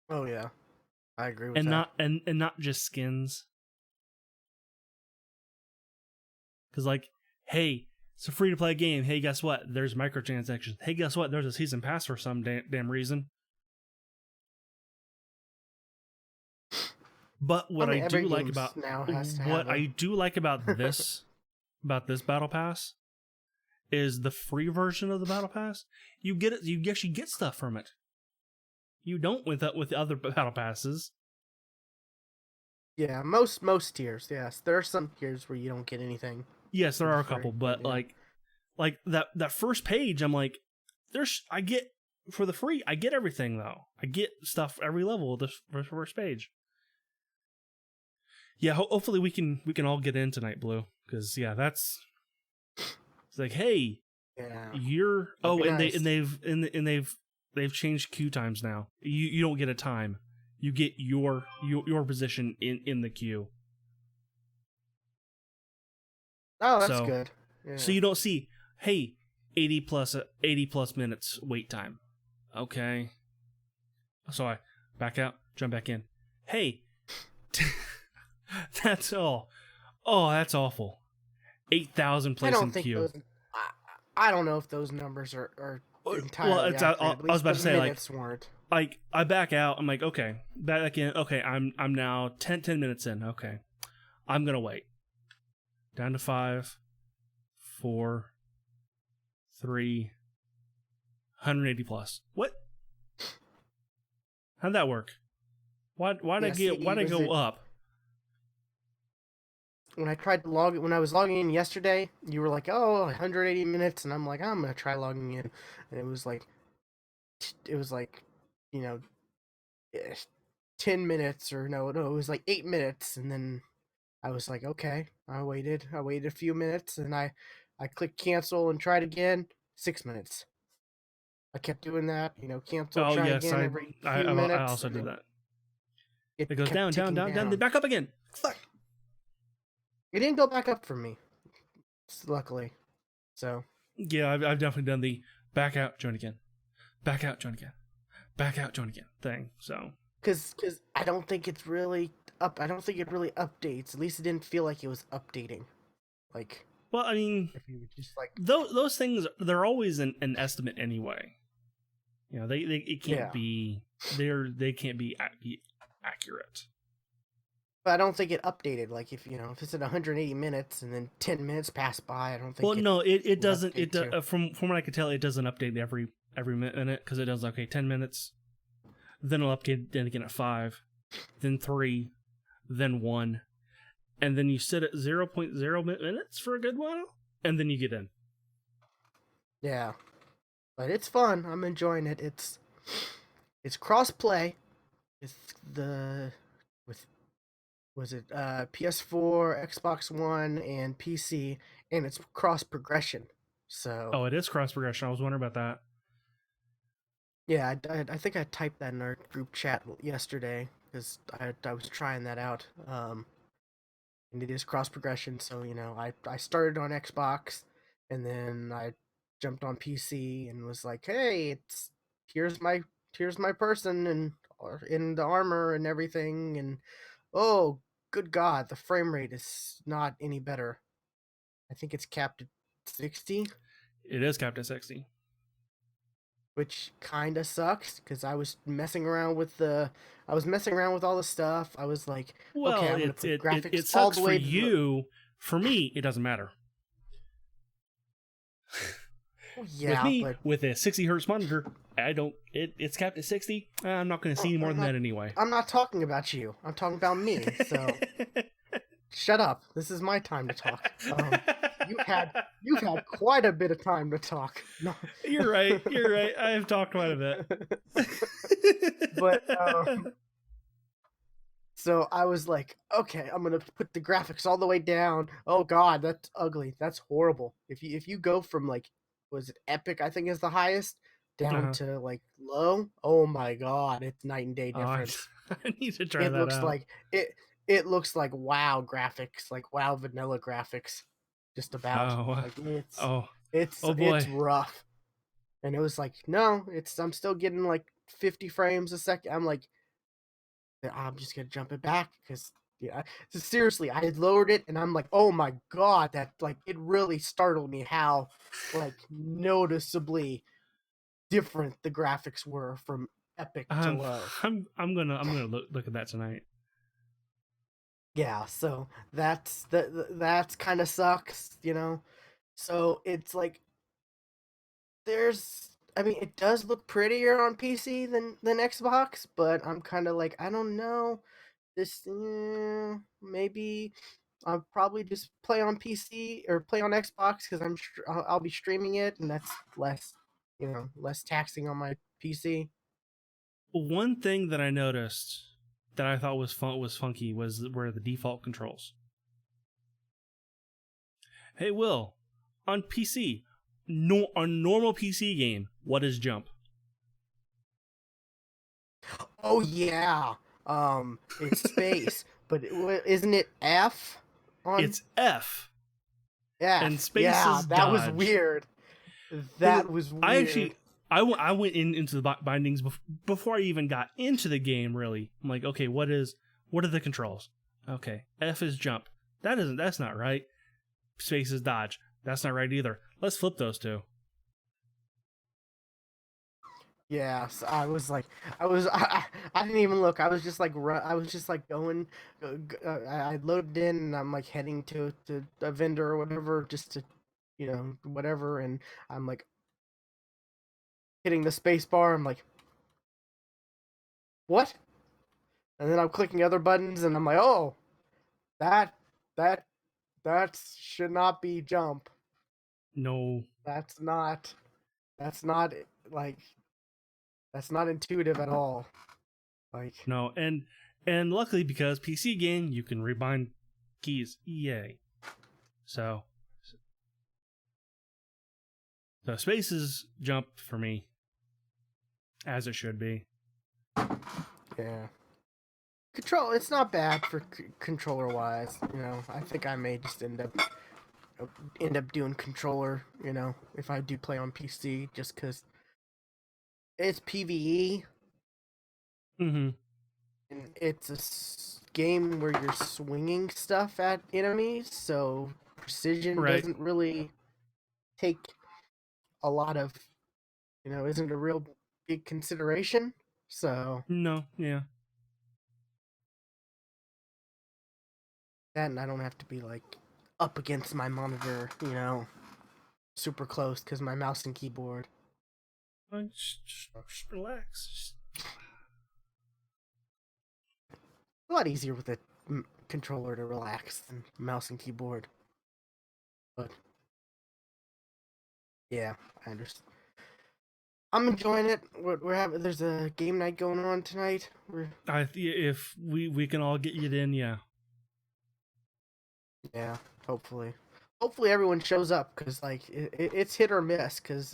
Oh yeah, I agree with and that. not just skins. Because like, hey, it's a free to play game. Hey, guess what? There's microtransactions. Hey, guess what? There's a season pass for some damn reason. But what I do like about this battle pass is the free version of the battle pass. You get it. You actually get stuff from it. You don't with the other battle passes. Yeah, most tiers. Yes, there are some tiers where you don't get anything. Yes, there are a couple, but yeah. like that first page, I'm like, I get for the free. I get everything though. I get stuff every level of the first page. Yeah, hopefully we can all get in tonight, Blue, because yeah, it's like, hey, yeah, they've changed queue times now. You don't get a time. You get your position in the queue. Oh, that's good. Yeah. So you don't see, hey, 80 plus minutes wait time. Okay. So I back out, jump back in. Hey, that's all. Oh, that's awful. 8,000 place in queue. I don't know if those numbers are entirely accurate. I was about to say, weren't. Like, I back out. I'm like, okay, back in. Okay, I'm now 10 minutes in. Okay, I'm gonna wait. Down to 5, 4, 3, 180 plus. What? How'd that work? Why'd I go up? When I tried to when I was logging in yesterday, you were like, "Oh, 180 minutes," and I'm like, "I'm gonna try logging in," and it was like, 10 minutes or no, it was like 8 minutes, and then I was like, okay, I waited a few minutes, and I clicked cancel and tried again, 6 minutes. I kept doing that, cancel, try again every few minutes. I also did that. It goes down, then back up again. Fuck. It didn't go back up for me, luckily. So. Yeah, I've definitely done the back out, join again, back out, join again, back out, join again thing. So. Because I don't think it's really up. I don't think it really updates. At least it didn't feel like it was updating. Like. Well, I mean, if you just like those things, they're always an estimate anyway. It can't be. They can't be accurate. But I don't think it updated. Like if it's at 180 minutes and then 10 minutes pass by, I don't think. Well, no, it doesn't. It from what I could tell, it doesn't update every minute because it does 10 minutes, then it'll update then again at 5, then 3, then 1, and then you sit at 0.0 minutes for a good while, and then you get in. Yeah, but it's fun. I'm enjoying it. It's cross-play with PS4, Xbox One, and PC, and it's cross-progression. So. Oh, it is cross-progression. I was wondering about that. Yeah, I think I typed that in our group chat yesterday because I was trying that out. And it is cross-progression, so I started on Xbox, and then I jumped on PC and was like, hey, here's my person and in the armor and everything, and oh good god, the frame rate is not any better. I think it's capped at 60. It is capped at 60. Which kind of sucks because I was messing around with all the stuff. I was like, well, okay, I'm gonna put graphics it sucks all the way for you. For me, it doesn't matter. Yeah, with a 60 hertz monitor, it's capped at 60. I'm not going to see any more than that anyway. I'm not talking about you. I'm talking about me. So shut up. This is my time to talk. You've had quite a bit of time to talk. No. You're right. I've talked quite a bit. But So I was like, okay, I'm gonna put the graphics all the way down. Oh God, that's ugly. That's horrible. If you go from like, was it epic? I think is the highest down Uh-huh. to like low. Oh my God, it's night and day Oh, I, difference. I need to try It that looks out. like it looks like WoW graphics, like WoW vanilla graphics, just about. Oh, Like oh, it's oh it's boy. rough. And it was like, no, I'm still getting like 50 frames a second. I'm like, I'm just gonna jump it back because yeah, seriously, I had lowered it and I'm like, oh my God, that like it really startled me how like noticeably different the graphics were from epic to I'm low. I'm gonna look at that tonight. Yeah, so that's kind of sucks, you know. So it's like there's I mean it does look prettier on PC than Xbox, but I'm kind of like I don't know. This maybe I'll probably just play on PC or play on Xbox because I'll be streaming it and that's less, less taxing on my PC. One thing that I noticed that I thought was funky were the default controls. Hey, Will, on PC, no, on normal PC game, what is jump? Oh yeah, it's space, but isn't it F on? It's F, and F. space Yeah, is that was dodge. weird. And That was I weird. actually, I went into the bindings before I even got into the game. Really, I'm like, okay, what are the controls? Okay, F is jump. That's not right. Space is dodge. That's not right either. Let's flip those two. Yeah, so I was like, I didn't even look. I was just like, I was just like going. I loaded in, and I'm like heading to a vendor or whatever, just to, whatever. And I'm like hitting the space bar. I'm like, what? And then I'm clicking other buttons, and I'm like, oh, that that that should not be jump. No, That's not. That's not like. That's not intuitive at all. Like, no, and luckily because PC game you can rebind keys. Yay! So so space is jump for me, as it should be. yeah. It's not bad for controller wise. I think I may just end up doing controller. If I do play on PC, just because it's PVE Mm-hmm. and it's a game where you're swinging stuff at enemies, so precision Right. doesn't really take a lot of, isn't a real big consideration. So No. Yeah. that, and I don't have to be like up against my monitor, super close because my mouse and keyboard. Just relax. A lot easier with a controller to relax than mouse and keyboard. But yeah, I understand. I'm enjoying it. We're having there's a game night going on tonight. If we can all get you in, yeah. Yeah, hopefully everyone shows up because like it's hit or miss because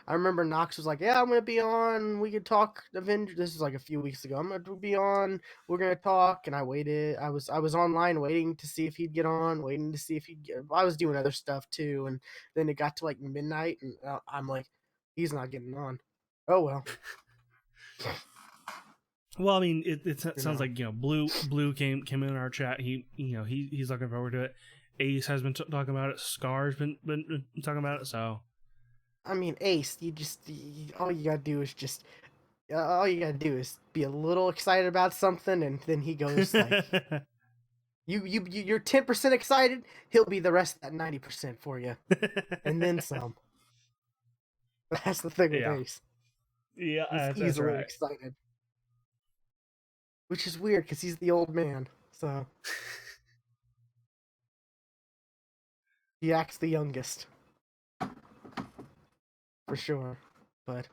I remember Knox was like, yeah, I'm gonna be on, we could talk Avengers. This is like a few weeks ago. I'm gonna be on, we're gonna talk. And I waited, I was online waiting to see if he'd get on, waiting to see if I was doing other stuff too. And then it got to like midnight and I'm like, he's not getting on. Oh well. Well, I mean, it you sounds know like Blue came in our chat. He's looking forward to it. Ace has been talking about it. Scar's been talking about it. So I mean, Ace, all you gotta do is just all you gotta do is be a little excited about something, and then he goes like, you're 10% excited, he'll be the rest of that 90% for you, and then some. That's the thing with yeah, Ace. yeah, He's that's easily right. excited, which is weird because he's the old man, so he acts the youngest for sure. But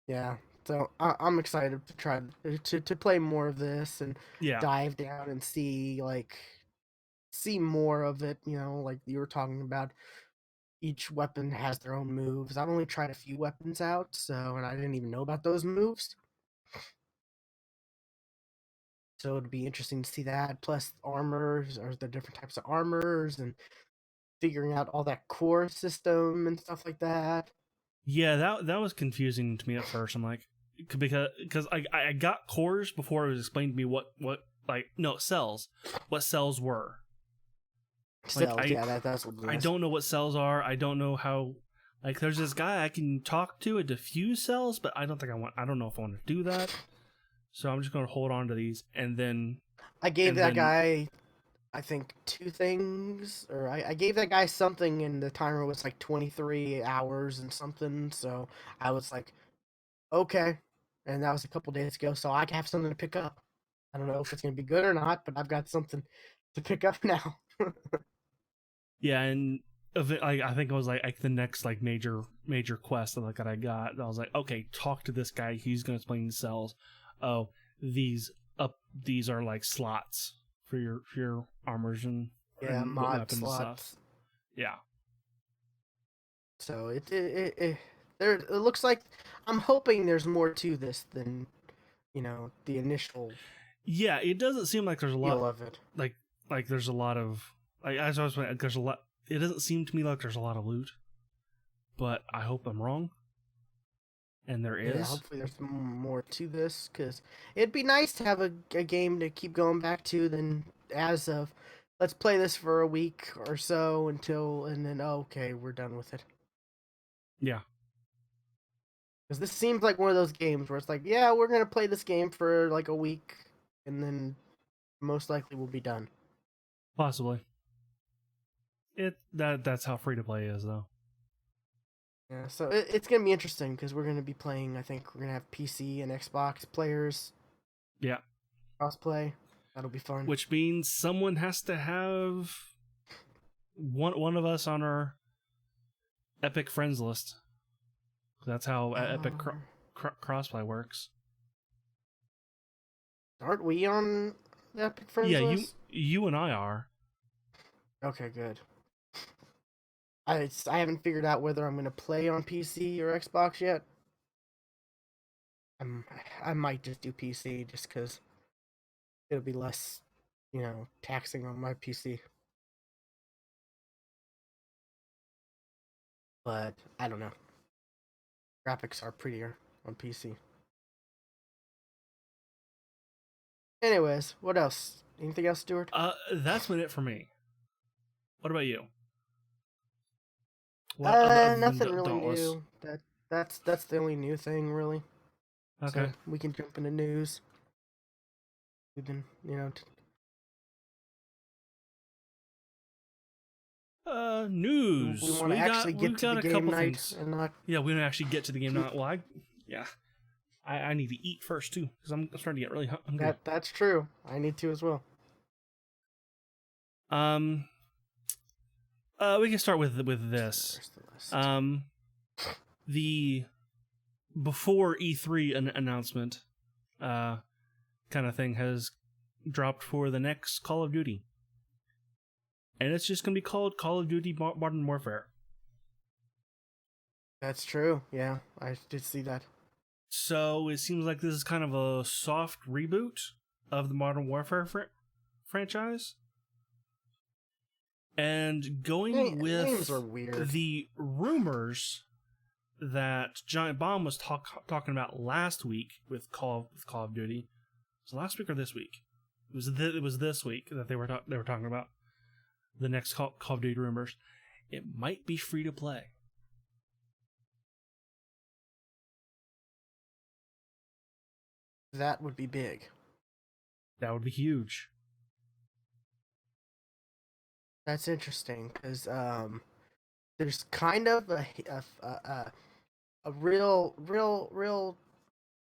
yeah, So I'm excited to try to play more of this and Yeah. dive down and see more of it. You know, like you were talking about, each weapon has their own moves. I've only tried a few weapons out, so and I didn't even know about those moves. So it'd be interesting to see that. Plus armors, or the different types of armors, and figuring out all that core system and stuff like that. Yeah, that was confusing to me at first. I'm like, because I got cores before it was explained to me what like no cells, what cells were. Like Cells, yeah, that's what it I is. don't know what cells are. I don't know how. Like, there's this guy I can talk to and diffuse cells, but I don't think I want. I don't know if I want to do that. So I'm just going to hold on to these, and then I gave and that then guy, I think, two things, or I gave that guy something, and the timer was like 23 hours and something. So I was like, okay, and that was a couple days ago. So I have something to pick up. I don't know if it's gonna be good or not, but I've got something to pick up now. yeah, and I think it was like the next like major quest that I got. And I was like, okay, talk to this guy. He's going to explain the cells. Oh, these are like slots for your armors Yeah, and mod weapons and stuff. slots. Yeah. So it looks like, I'm hoping there's more to this than, the initial Yeah, it doesn't seem like there's a lot feel of it. like there's a lot of like as I was saying, there's a lot. It doesn't seem to me like there's a lot of loot, but I hope I'm wrong. And there Yeah, is. hopefully there's more to this, because it'd be nice to have a game to keep going back to than as of, let's play this for a week or so until, and then, oh, okay, we're done with it. Yeah, Because this seems like one of those games where it's like, yeah, we're going to play this game for like a week, and then most likely we'll be done. possibly. That's how free to play is though. Yeah, so it's going to be interesting, because we're going to be playing, I think we're going to have PC and Xbox players Yeah, crossplay. That'll be fun. which means someone has to have one of us on our Epic friends list. That's how Epic crossplay works. Aren't we on the Epic Friends Yeah, list? you and I are. Okay, good. I haven't figured out whether I'm gonna play on PC or Xbox yet. I might just do PC just because it'll be less, taxing on my PC. But I don't know. Graphics are prettier on PC. Anyways, what else? Anything else, Stuart? That's been it for me. What about you? What other than Nothing really Dauntless? new. That's the only new thing, really. Okay. So we can jump into news. We've been, News. we want to actually get we've to got the a game couple night things. and not. Yeah, we don't actually get to the game night. Well, I need to eat first too because I'm starting to get really hungry. That's true. I need to as well. We can start with this. Where's the list? The before E3 announcement, kind of thing has dropped for the next Call of Duty, and it's just gonna be called Call of Duty Modern Warfare. That's true. Yeah, I did see that. So it seems like this is kind of a soft reboot of the Modern Warfare franchise. And going with Names are weird. the rumors that Giant Bomb was talking about last week with Call of Duty. Was it last week or this week? It was this week that they were talking about the next Call of Duty rumors. It might be free to play. That would be big. That would be huge. That's interesting, because there's kind of a real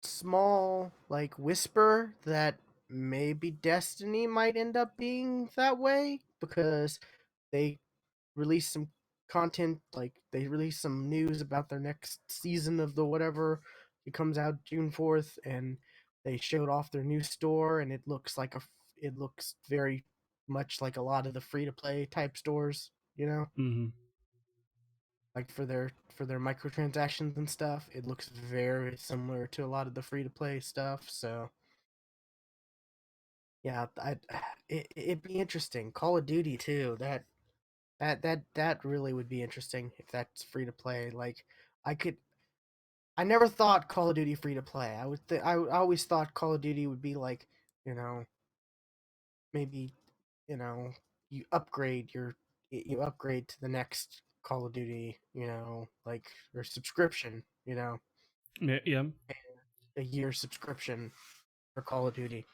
small, like, whisper that maybe Destiny might end up being that way, because they released some content, like they released some news about their next season of the whatever It comes out June 4th, and they showed off their new store, and it looks it looks very much like a lot of the free to play type stores. You know, Mm-hmm. like for their microtransactions and stuff. It looks very similar to a lot of the free to play stuff. So yeah, it'd be interesting. Call of Duty too. That really would be interesting if that's free to play. Like I could. I never thought Call of Duty free to play. I always thought Call of Duty would be like, you know, maybe, you know, you upgrade you upgrade to the next Call of Duty, you know, like your subscription, you know, Yeah. a year subscription for Call of Duty.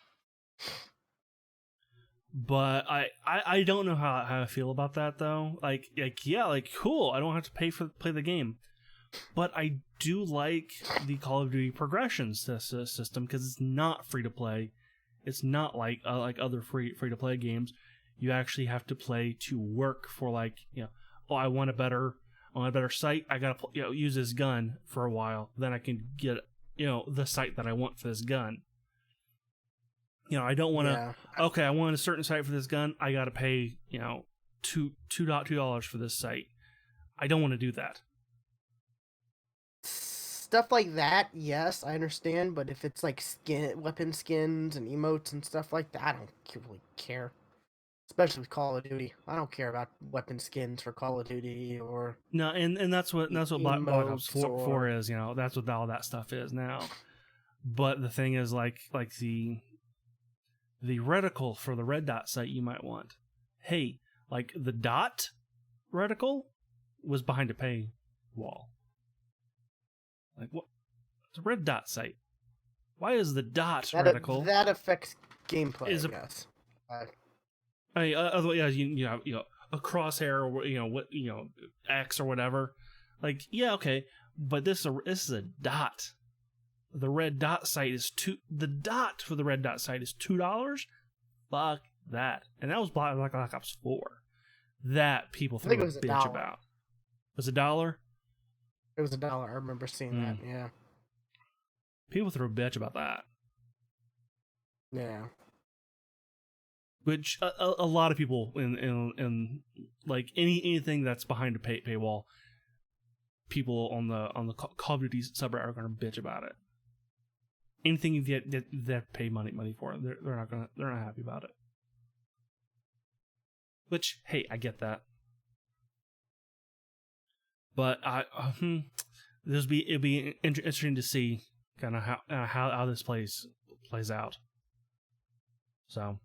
But I don't know how I feel about that though. Like yeah, like cool. I don't have to pay for play the game, but I do like the Call of Duty progression system because it's not free to play. It's not like other free to play games. You actually have to play to work for like oh I want a better sight. I gotta use this gun for a while. Then I can get the sight that I want for this gun. I don't want to. Yeah. Okay, I want a certain site for this gun. I got to pay, $2 for this site. I don't want to do that. Stuff like that, yes, I understand, but if it's like weapon skins and emotes and stuff like that, I don't really care. Especially with Call of Duty, I don't care about weapon skins for Call of Duty or No, and that's what Black Ops emotes 4 is. That's what all that stuff is now. But the thing is, like the reticle for the red dot site you might want. Hey, like the dot reticle was behind a paywall. Like what? It's a red dot site. Why is the dot reticle that affects gameplay? Is yes. I mean, otherwise, you know, a crosshair or X or whatever. Like, yeah, okay, but this is a dot. The red dot site is the dot for the red dot site is $2. Fuck that. And that was Black Ops 4. That people threw a bitch about. Was it $1? It was $1. I remember seeing that. Yeah. People threw a bitch about that. Yeah. Which a lot of people in like anything that's behind a paywall, people on the Call of Duty subreddit are gonna bitch about it. Anything you get that pay money for, they're not happy about it. Which, hey, I get that. But it'd be interesting to see kind of how this plays out. So.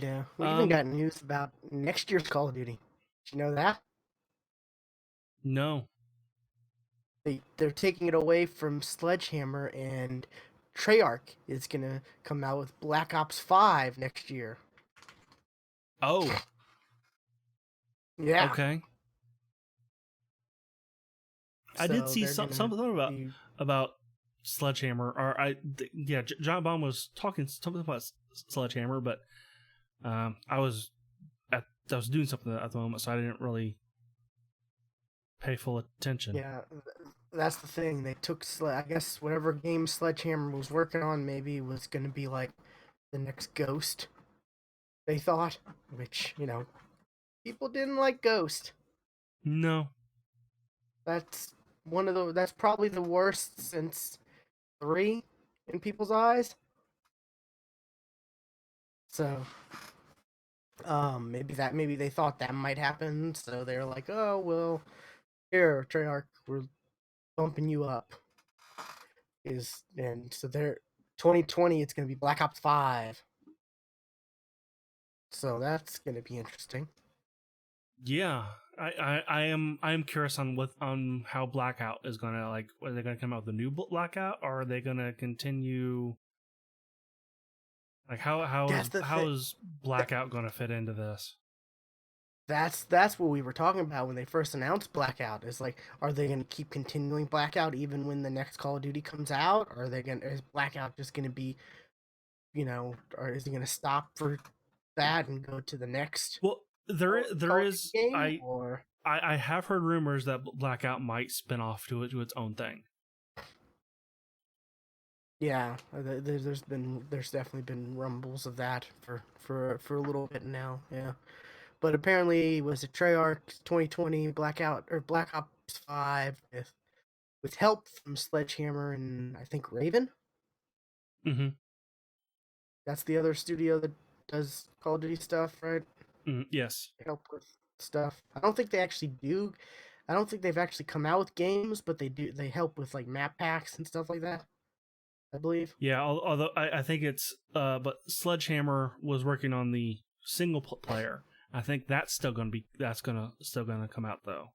Yeah, we even got news about next year's Call of Duty. Did you know that? No. They're taking it away from Sledgehammer, and Treyarch is gonna come out with Black Ops 5 next year. Oh. Yeah. Okay. I did see something about Sledgehammer, or John Baum was talking something about Sledgehammer, but I was doing something at the moment, so I didn't really pay full attention. Yeah, that's the thing. They took, I guess, whatever game Sledgehammer was working on maybe was going to be like the next Ghost, they thought, which, people didn't like Ghost. No. That's that's probably the worst since 3 in people's eyes. So, maybe they thought that might happen, so they're like, oh, well, here, Treyarch, we're bumping you up. And so they're 2020, it's gonna be Black Ops 5. So that's gonna be interesting. Yeah, I am curious on how Blackout is gonna are they gonna come out with a new Blackout, or are they gonna continue? Like how is Blackout gonna fit into this? That's what we were talking about when they first announced Blackout. Is like, are they gonna keep continuing Blackout even when the next Call of Duty comes out? Or is Blackout just gonna be, or is he gonna stop for that and go to the next? Well, there is game, or I have heard rumors that Blackout might spin off to its own thing. Yeah, there's definitely been rumbles of that for a little bit now. Yeah, but apparently was it Treyarch 2020 Blackout or Black Ops 5 with help from Sledgehammer and I think Raven. Mm-hmm. That's the other studio that does Call of Duty stuff, right? Yes. Help with stuff. I don't think they actually do. I don't think they've actually come out with games, but they do. They help with like map packs and stuff like that. I believe. Yeah, although I think it's but Sledgehammer was working on the single player. I think that's still still gonna come out though.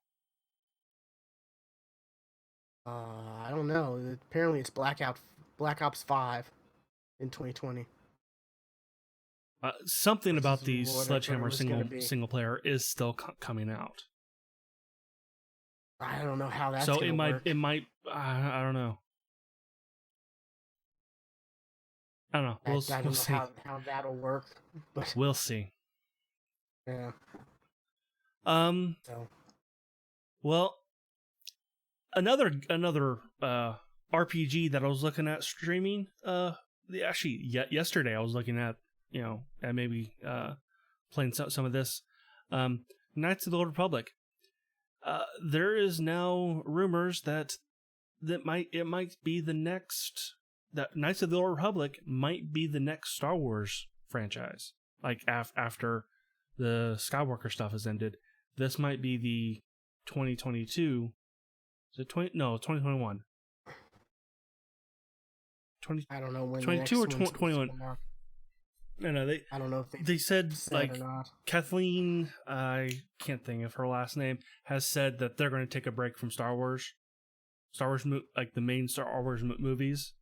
I don't know. Apparently, it's Black Ops 5 in 2020. Something Which about is the whatever it Sledgehammer was gonna be. single player is still coming out. I don't know how that's So gonna work. it might I don't know. I don't know. I We'll don't know see. how that'll work, but We'll see. yeah. Um. So Well, another RPG that I was looking at streaming. Actually, yesterday I was looking at and maybe playing some of this. Knights of the Old Republic. There is now rumors that it might be the next, that Knights of the Old Republic might be the next Star Wars franchise. Like after the Skywalker stuff has ended, this might be the 2022. Is it 2021? I don't know when the 22 or next one's 21. come out. No, I don't know if they said said or not. Kathleen, I can't think of her last name, has said that they're going to take a break from Star Wars, like the main Star Wars movies,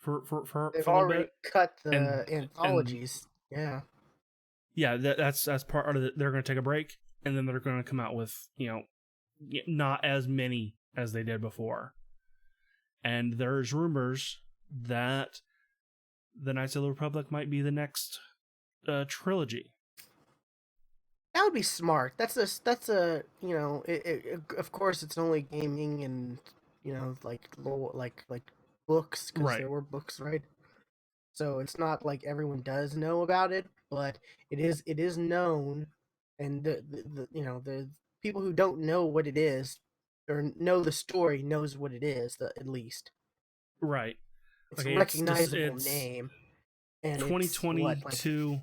for They've a little already bit. cut the And anthologies. Yeah. Yeah, that's part of it. They're going to take a break, and then they're going to come out with not as many as they did before. And there's rumors that the Knights of the Republic might be the next trilogy. That would be smart. That's a of course it's only gaming and like like books because Right. there were books, right? So it's not like everyone does know about it, but it is known, and the people who don't know what it is or know the story knows what it is, at least. Right. It's a Okay, recognizable it's name, and it's what, like 2022,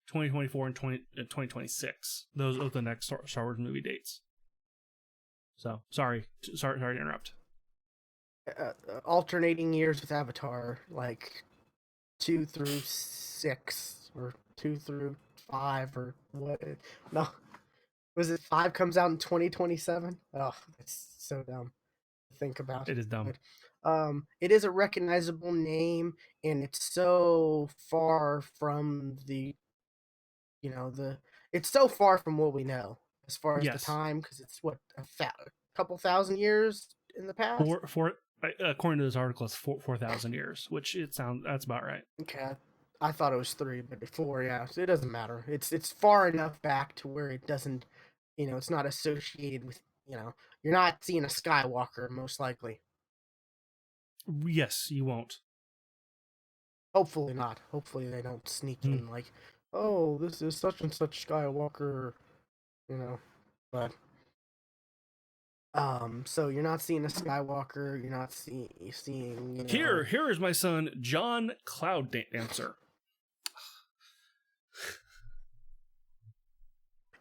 2024, and 2026. Those are the next Star Wars movie dates. So sorry to interrupt. alternating years with Avatar, like 2 through 6 or 2 through 5 or what? No, was it 5 comes out in 2027? Oh, that's so dumb to think about. It is dumb. But it is a recognizable name, and it's so far from the it's so far from what we know as far as the Yes. time, because it's what a couple thousand years in the past. For according to this article, it's 4,000 years, which that's about right. Okay, I thought it was 3, but 4. Yeah, so it doesn't matter. It's far enough back to where it doesn't, it's not associated with, you're not seeing a Skywalker most likely. Yes, you won't. Hopefully not. Hopefully they don't sneak in like, oh, this is such and such Skywalker, but so you're not seeing a Skywalker. You're not seeing. Here is my son John Cloud Dancer.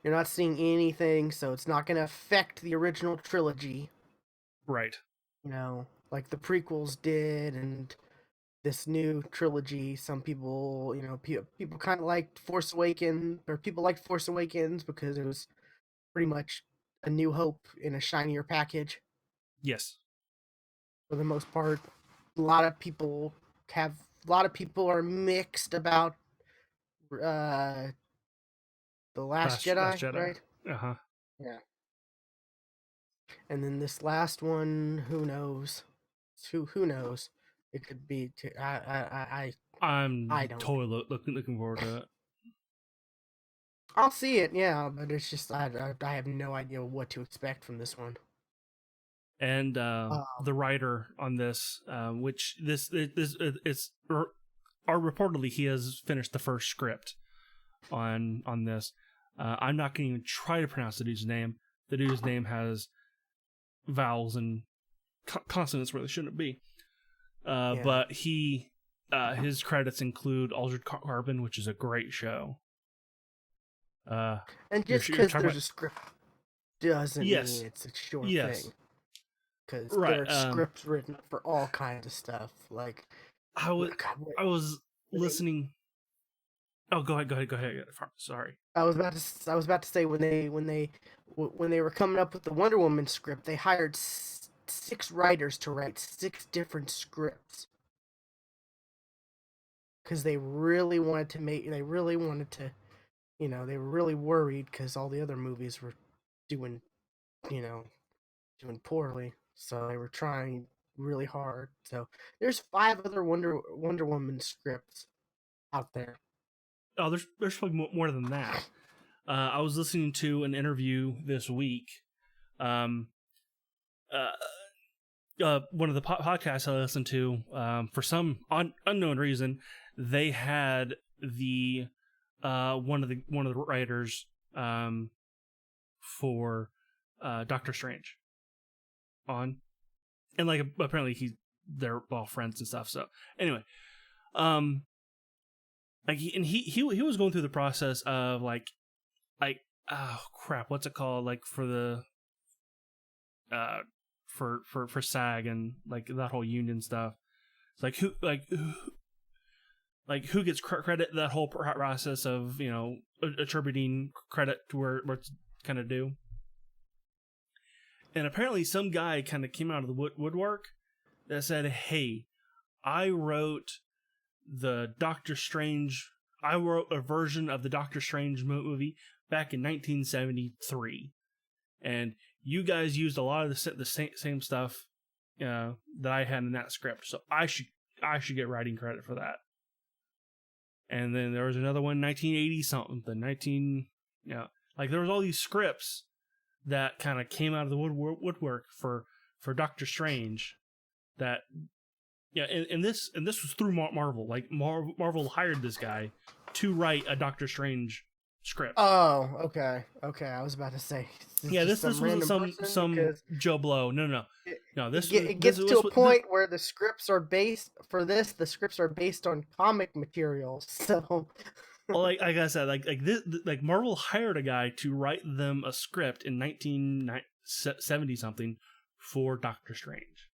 You're not seeing anything, so it's not going to affect the original trilogy. Right. Like the prequels did, and this new trilogy. Some people, people kind of liked Force Awakens, or people liked Force Awakens because it was pretty much a New Hope in a shinier package. Yes. For the most part, a lot of people are mixed about the Last Jedi, right? Uh-huh. Yeah. And then this last one, who knows? Who knows? It could be. I'm I don't. totally looking forward to it. I'll see it, yeah, but it's just I have no idea what to expect from this one. And Um, the writer on this, which this it's or reportedly he has finished the first script on this. I'm not going to even try to pronounce the dude's name. The dude's name has vowels and consonants where they shouldn't be. yeah, But his credits include Altered Carbon, which is a great show. and You're, just you're because talking there's about a script doesn't mean yes, it's a sure yes, thing. Because right. there are scripts written for all kinds of stuff. Like, I was God, I was when they, listening. Oh, go ahead. Sorry. I was about to say when they were coming up with the Wonder Woman script, they hired six writers to write six different scripts because they really wanted to, they were really worried because all the other movies were doing, you know, doing poorly, so they were trying really hard. So there's five other Wonder Woman scripts out there. Oh, there's probably more than that. I was listening to an interview this week. Um, one of the podcasts I listened to, for some unknown reason, they had the one of the writers for Doctor Strange on, and like apparently they're all friends and stuff. So anyway, um, like he was going through the process of like oh crap, what's it called, like for the uh for SAG and like that whole union stuff. It's like who gets credit, that whole process of attributing credit to where it's kind of due. And apparently some guy kind of came out of the woodwork that said, hey, I wrote I wrote a version of the Doctor Strange movie back in 1973, and you guys used a lot of the same stuff that I had in that script, so I should get writing credit for that. And then there was another one, 1980 something, the 19, like there was all these scripts that kind of came out of the woodwork for Doctor Strange. That and this was through Marvel. Like Marvel hired this guy to write a Doctor Strange script. Oh, okay, okay. I was about to say, is Yeah, just this some wasn't random person? some Because Joe Blow. No. it gets to a point where the scripts are based for this. The scripts are based on comic materials, so like I said, like Marvel hired a guy to write them a script in 1970 something for Doctor Strange.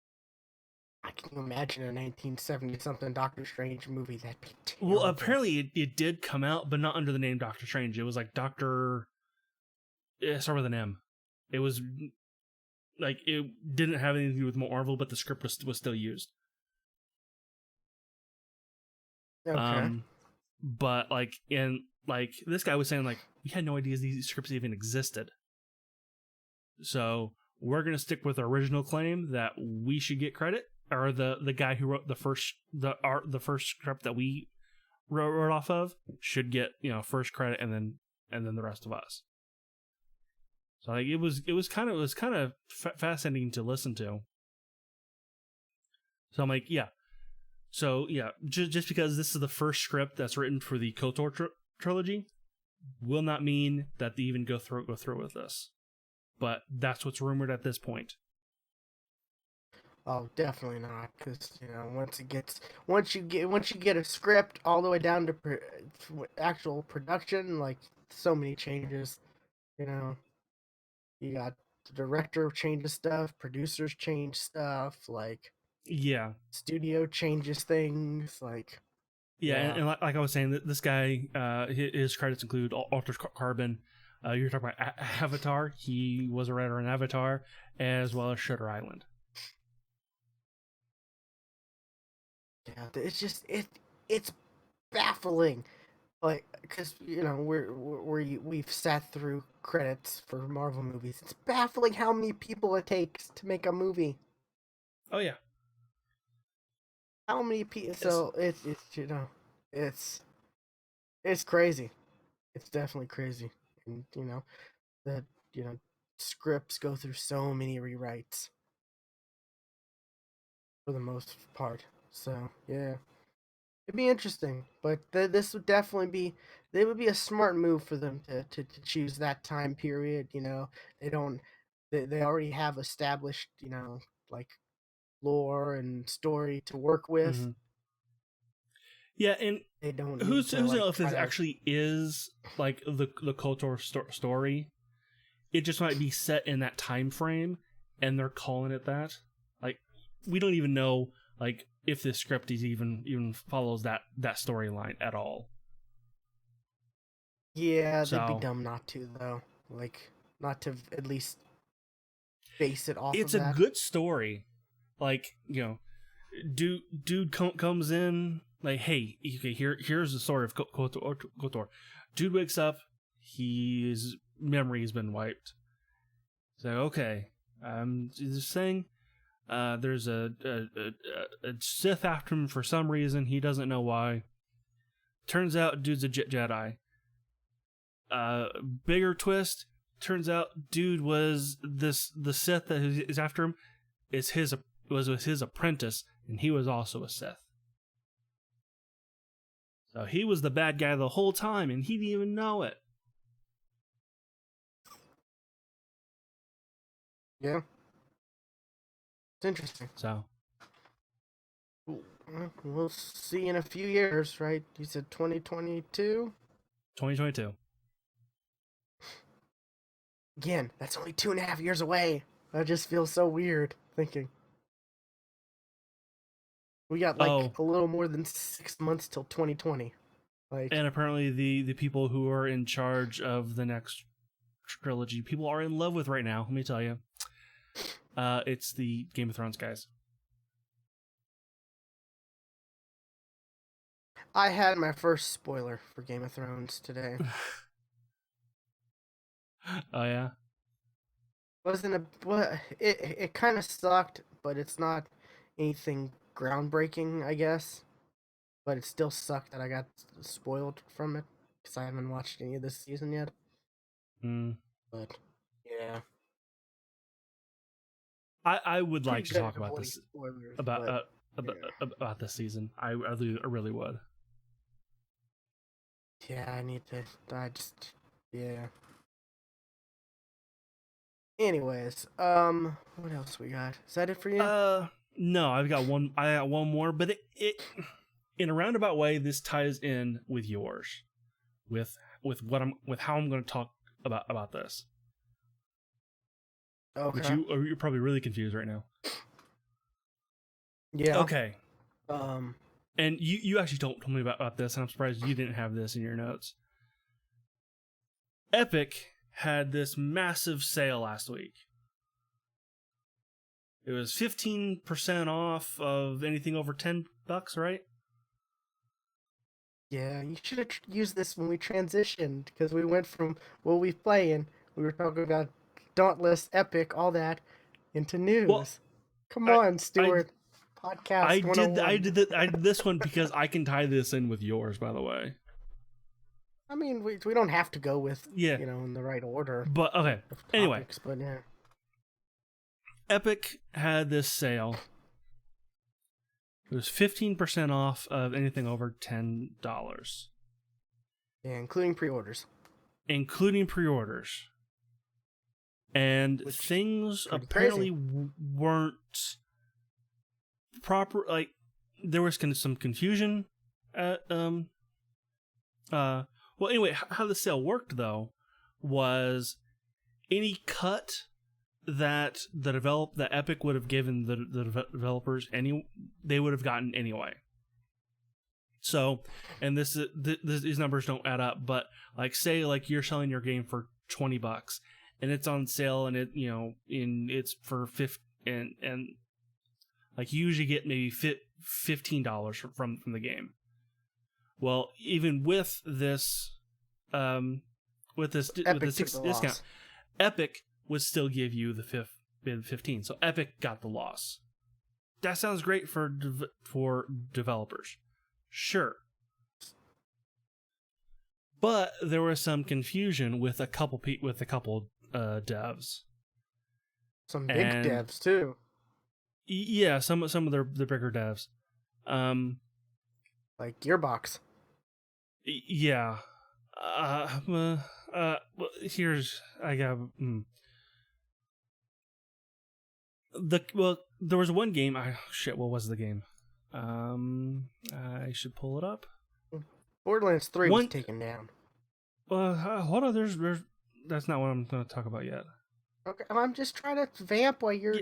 I can imagine a 1970 something Doctor Strange movie. That'd be Well, terrible. apparently it did come out, but not under the name Doctor Strange. It was like Doctor. It started with an M. It was like it didn't have anything to do with Marvel, but the script was still used. Okay. But like this guy was saying, like, we had no idea these scripts even existed. So we're gonna stick with our original claim that we should get credit, or the guy who wrote the first script that we wrote off of should get first credit, and then the rest of us. So like it was kind of fascinating to listen to. So I'm like, yeah. So yeah, just because this is the first script that's written for the KOTOR trilogy, will not mean that they even go through with this. But that's what's rumored at this point. Oh, definitely not. Because once you get a script all the way down to actual production, like so many changes. You know, you got the director changes stuff, producers change stuff, like Yeah, studio changes things, like yeah, yeah. and like I was saying, this guy, his credits include Altered Carbon. You're talking about Avatar. He was a writer on Avatar, as well as Shutter Island. Yeah, it's baffling. Like, because we've sat through credits for Marvel movies. It's baffling how many people it takes to make a movie. Oh yeah, How many people? yes. So it's it's crazy. It's definitely crazy, and that scripts go through so many rewrites for the most part. So yeah, it'd be interesting, but this would definitely be. It would be a smart move for them to choose that time period. They don't. They already have established like lore and story to work with. Mm-hmm. Yeah, and They don't need who's to to know like if try this to. actually is like the KOTOR story. It just might be set in that time frame, and they're calling it that. Like, we don't even know like if this script is even follows that storyline at all. Yeah, they'd be So dumb not to though. Like not to at least base it off it's of a that. good story. Like, dude comes in like, hey, okay, here's the story of KOTOR. Dude wakes up, his memory has been wiped. So okay, this thing. There's a Sith after him for some reason. He doesn't know why. Turns out, dude's a Jedi. Bigger twist. Turns out, dude was the Sith that is after him. Was his apprentice, and he was also a Sith. So he was the bad guy the whole time, and he didn't even know it. Yeah, it's interesting. So We'll see in a few years, right? You said 2022. 2022. Again, that's only 2.5 years away. I just feel so weird thinking. We got like Oh, a little more than 6 months till 2020. Like, and apparently the people who are in charge of the next trilogy, people are in love with right now. Let me tell you, it's the Game of Thrones guys. I had my first spoiler for Game of Thrones today. Oh yeah. Wasn't a what it kind of sucked, but it's not anything groundbreaking, I guess. But it still sucked that I got spoiled from it because I haven't watched any of this season yet. Mm. But yeah, I would like pretty to good talk at about avoiding this spoilers. about But about, yeah, about this season. I really would. yeah, I need to. I just yeah. Anyways, what else we got? Is that it for you? No, I've got one. I got one more, but it in a roundabout way, this ties in with yours, with how I'm going to talk about this. Which Okay. you're probably really confused right now. Yeah. Okay, Um. and you actually told me about this, and I'm surprised you didn't have this in your notes. Epic had this massive sale last week. It was 15% off of anything over $10, right? Yeah, you should have used this when we transitioned because we went from what we playing. We were talking about Dauntless, Epic, all that, into Well, news. Come I on, I Stuart. Podcast 101. I did this one because I can tie this in with yours, by the way. I mean, we don't have to go with, Yeah, in the right order but okay. of Anyway, topics, but yeah. Epic had this sale. It was 15% off of anything over $10, Yeah, including pre-orders. including pre-orders. And Which things pretty apparently crazy. weren't proper. Like, there was some confusion at well, anyway, how the sale worked though was any cut that that Epic would have given the developers they would have gotten anyway. So, and these numbers don't add up, but like say like you're selling your game for $20 and it's on sale and it's for 50 and like you usually get maybe $15 from the game. Well, even with this Epic took the discount, loss. Epic would still give you the 15. So Epic got the loss. That sounds great for developers. Sure. But there was some confusion with a couple devs. Some big And- devs too. Yeah, some of the bigger devs. Like Gearbox. Yeah. Well, here's I got there was one game. What was the game? I should pull it up. Borderlands 3 was taken down. Hold on. There's that's not what I'm going to talk about yet. Okay, I'm just trying to vamp while you're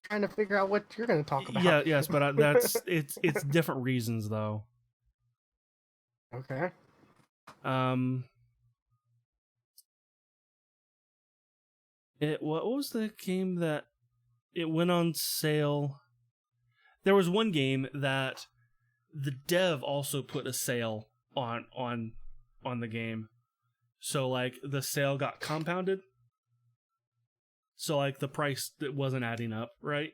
trying to figure out what you're going to talk about. Yeah, yes, but that's it's different reasons though. Okay. What was the game that it went on sale? There was one game that the dev also put a sale on the game, so like the sale got compounded. So like the price that wasn't adding up, right?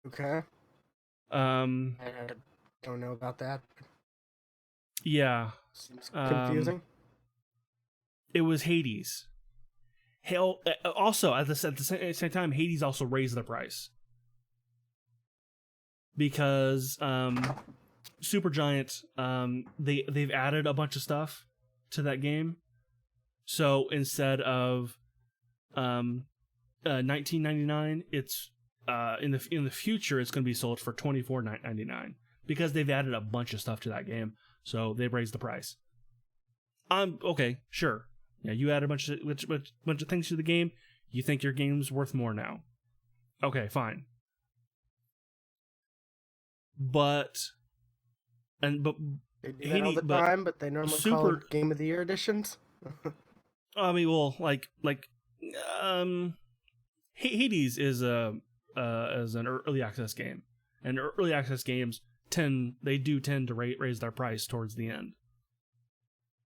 Okay. I don't know about that. Yeah. Seems confusing. It was Hades. Hell, also at the same time, Hades also raised the price because Supergiant they've added a bunch of stuff to that game. So instead of $19.99, it's in the future it's going to be sold for $24.99 because they've added a bunch of stuff to that game. So they've raised the price. Okay, sure. Yeah, you add a bunch of things to the game. You think your game's worth more now. Okay, fine. But they do that all the time, but they normally call it Game of the Year editions. I mean, well, Hades is an early access game, and early access games tend to raise their price towards the end.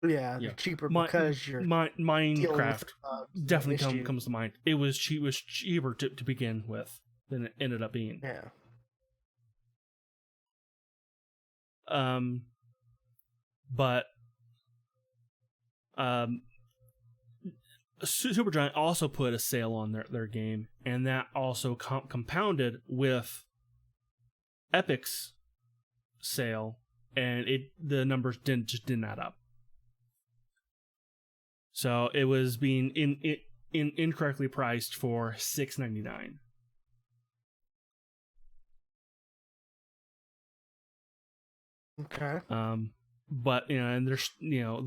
Yeah, they're cheaper because you're Minecraft definitely comes to mind. It was cheaper to begin with than it ended up being. Yeah. But Supergiant also put a sale on their game, and that also compounded with Epic's sale, and the numbers didn't add up. So it was being incorrectly priced for $6.99. Okay. But and there's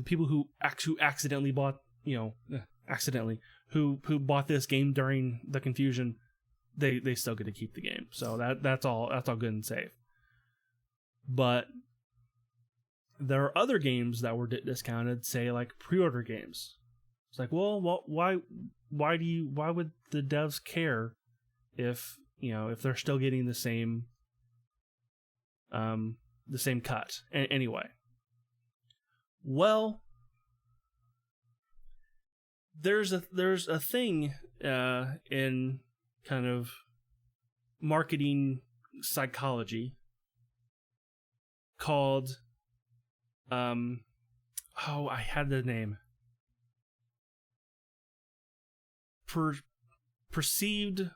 people who accidentally bought who bought this game during the confusion, they still get to keep the game. So that's all good and safe. But there are other games that were discounted, say like pre-order games. It's like, well, why would the devs care if they're still getting the same cut anyway? Well, there's a thing in kind of marketing psychology called I had the name. Perceived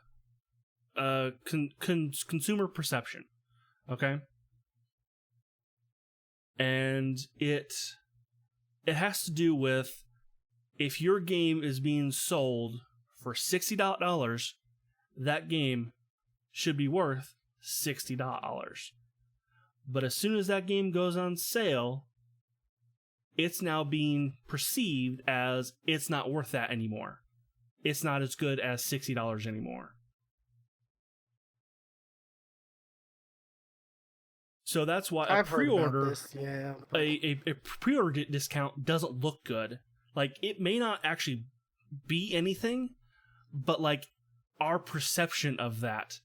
consumer perception. Okay? And it has to do with if your game is being sold for $60, that game should be worth $60. But as soon as that game goes on sale, it's now being perceived as it's not worth that anymore. It's not as good as $60 anymore. So that's why a pre-order a pre-order discount doesn't look good. Like, it may not actually be anything, but like our perception of that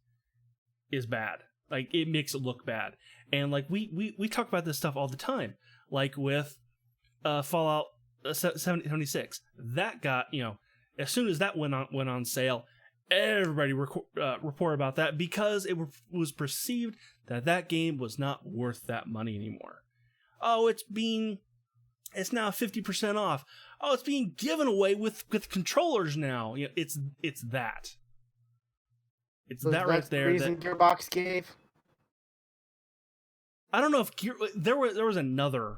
is bad. Like, it makes it look bad. And like we talk about this stuff all the time. Like with Fallout 76. That got, as soon as that went on sale, everybody reported about that because it was perceived that game was not worth that money anymore. Oh, it's now 50% off. Oh, it's being given away with controllers now. You know, it's that. It's So that right that's the there. reason Gearbox gave. I don't know if there was another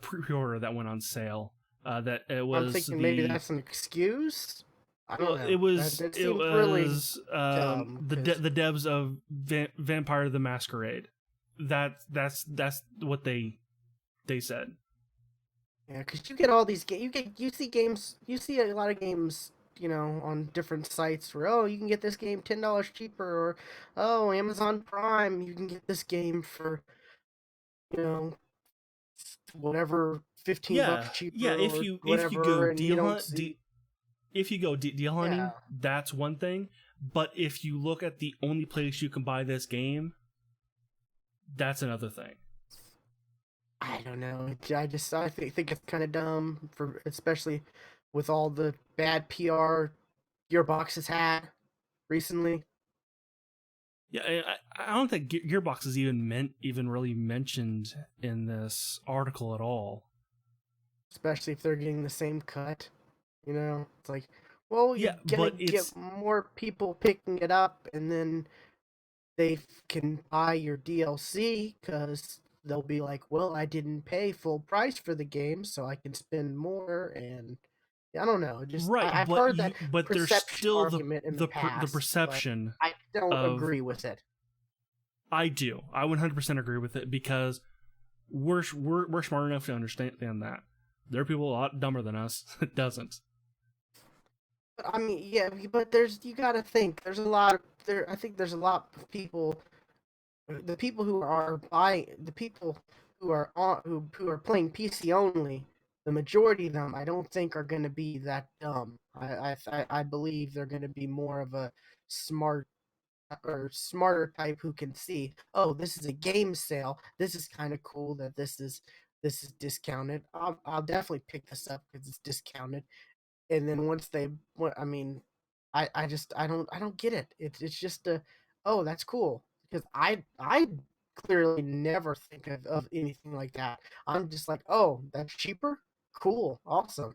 pre-order that went on sale. That it was I'm thinking maybe that's an excuse. I don't well, know. it was That seems really dumb. the devs of Vampire the Masquerade. That's what they said. Yeah, because you get all these games. You see games. You see a lot of games. On different sites where you can get this game $10 cheaper, or Amazon Prime, you can get this game for you know whatever $15 Yeah. cheaper If or you go whatever, and you deal don't hunt, see. if you go deal hunting, Yeah, that's one thing. But if you look at the only place you can buy this game, that's another thing. I don't know. I think it's kind of dumb especially with all the bad PR Gearbox has had recently. Yeah, I don't think Gearbox is even really mentioned in this article at all. Especially if they're getting the same cut. It's like, well, you're Yeah, gonna but get more people picking it up, and then they can buy your DLC because they'll be like, well, I didn't pay full price for the game, so I can spend more. And I don't know. Just right, I've heard that but there's perception still argument in the the past, but perception I don't of agree with it. I do. I 100% agree with it because we're smart enough to understand that. There are people a lot dumber than us that doesn't. But I mean, yeah, but you got to think. There's a lot of there. I think there's a lot of people. The people who are buying, the people who are who are playing PC only. The majority of them, I don't think, are going to be that dumb. I believe they're going to be more of a smart or smarter type who can see. Oh, this is a game sale. This is kind of cool that this is discounted. I'll definitely pick this up because it's discounted, and then once I mean, I don't get it. It's just oh, that's cool, because I clearly never think of anything like that. I'm just like, oh, that's cheaper, cool, awesome.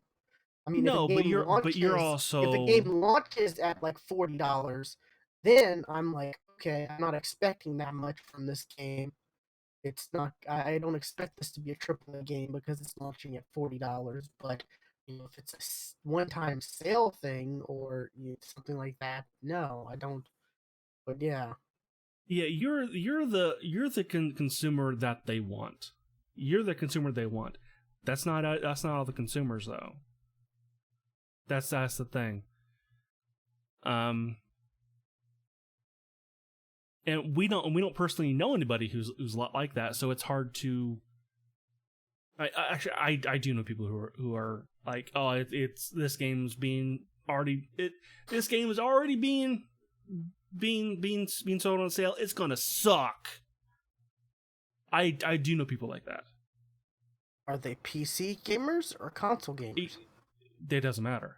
I mean, No, but you're if a game also launches at like $40, then I'm like, okay, I'm not expecting that much from this game. It's not. I don't expect this to be a triple A game because it's launching at $40. But if it's a one-time sale thing or something like that, no, I don't. But yeah, yeah, you're the consumer that they want. You're the consumer they want. That's not all the consumers though. That's the thing. And we don't personally know anybody who's a lot like that, so it's hard to. I do know people who are like, oh, it's this game's being already this game is already being sold on sale. It's gonna suck. I do know people like that. are they PC gamers or console gamers? It doesn't matter.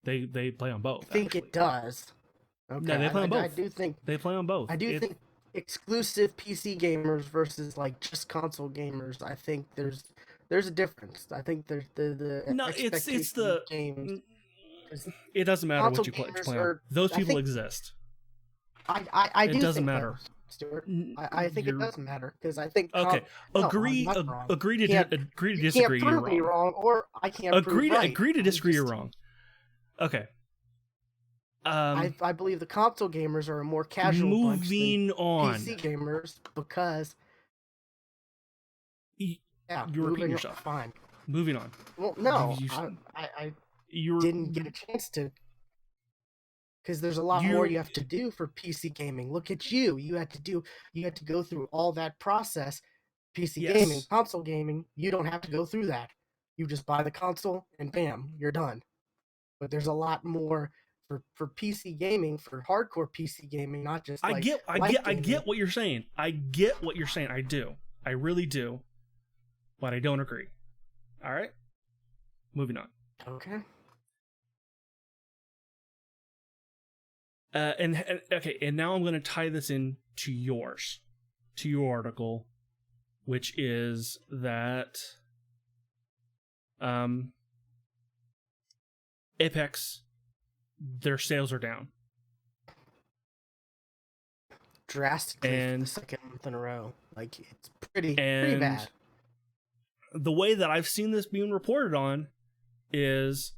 They play on both. I think actually. it does. Okay, No, they play on both. I do think They play on both. I do think exclusive PC gamers versus like just console gamers. I think there's a difference. I think there's the no, expectation it's the. of games. 'Cause It doesn't matter console what you gamers play on. are. Those I people think exist. I do It doesn't think matter. that, Stuart. I think it You're doesn't matter because I think okay. no, I'm Agree. not wrong. Agree You to can't, agree to you disagree. can't You're prove me wrong. wrong, or I can't prove right. Agree to disagree. You're Just, wrong. Okay. I believe the console gamers are a more casual bunch than Moving on. PC gamers because You're repeating moving yourself. fine. Moving on. Well, no, You- I You're didn't get a chance to, because there's a lot more you have to do for PC gaming. Look at you. You had to go through all that process. PC Yes. gaming, console gaming, you don't have to go through that. You just buy the console and bam, you're done. But there's a lot more for PC gaming, for hardcore PC gaming, not just I like get what you're saying. I get what you're saying. I do. I really do. But I don't agree. All right? Moving on. Okay. And now I'm going to tie this in to yours, to your article. which is that Apex, their sales are down. Drastically for And the second month in a row. Like, it's pretty and bad. the way that I've seen this being reported on is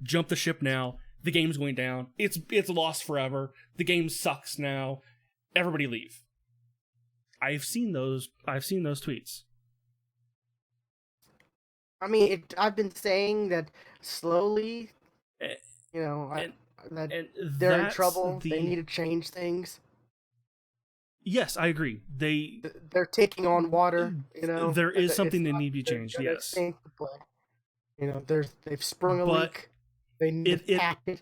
jump the ship now. The game's going down. It's lost forever. The game sucks now. Everybody leave. I've seen those tweets. I mean, I've been saying that slowly, Eh, you know, that And they're in that's trouble. They need to change things. Yes, I agree. They're taking on water. You know, there is it's something that not needs to be changed. gonna Yes, stink to play. You know, they've sprung a But leak. They need to patch it.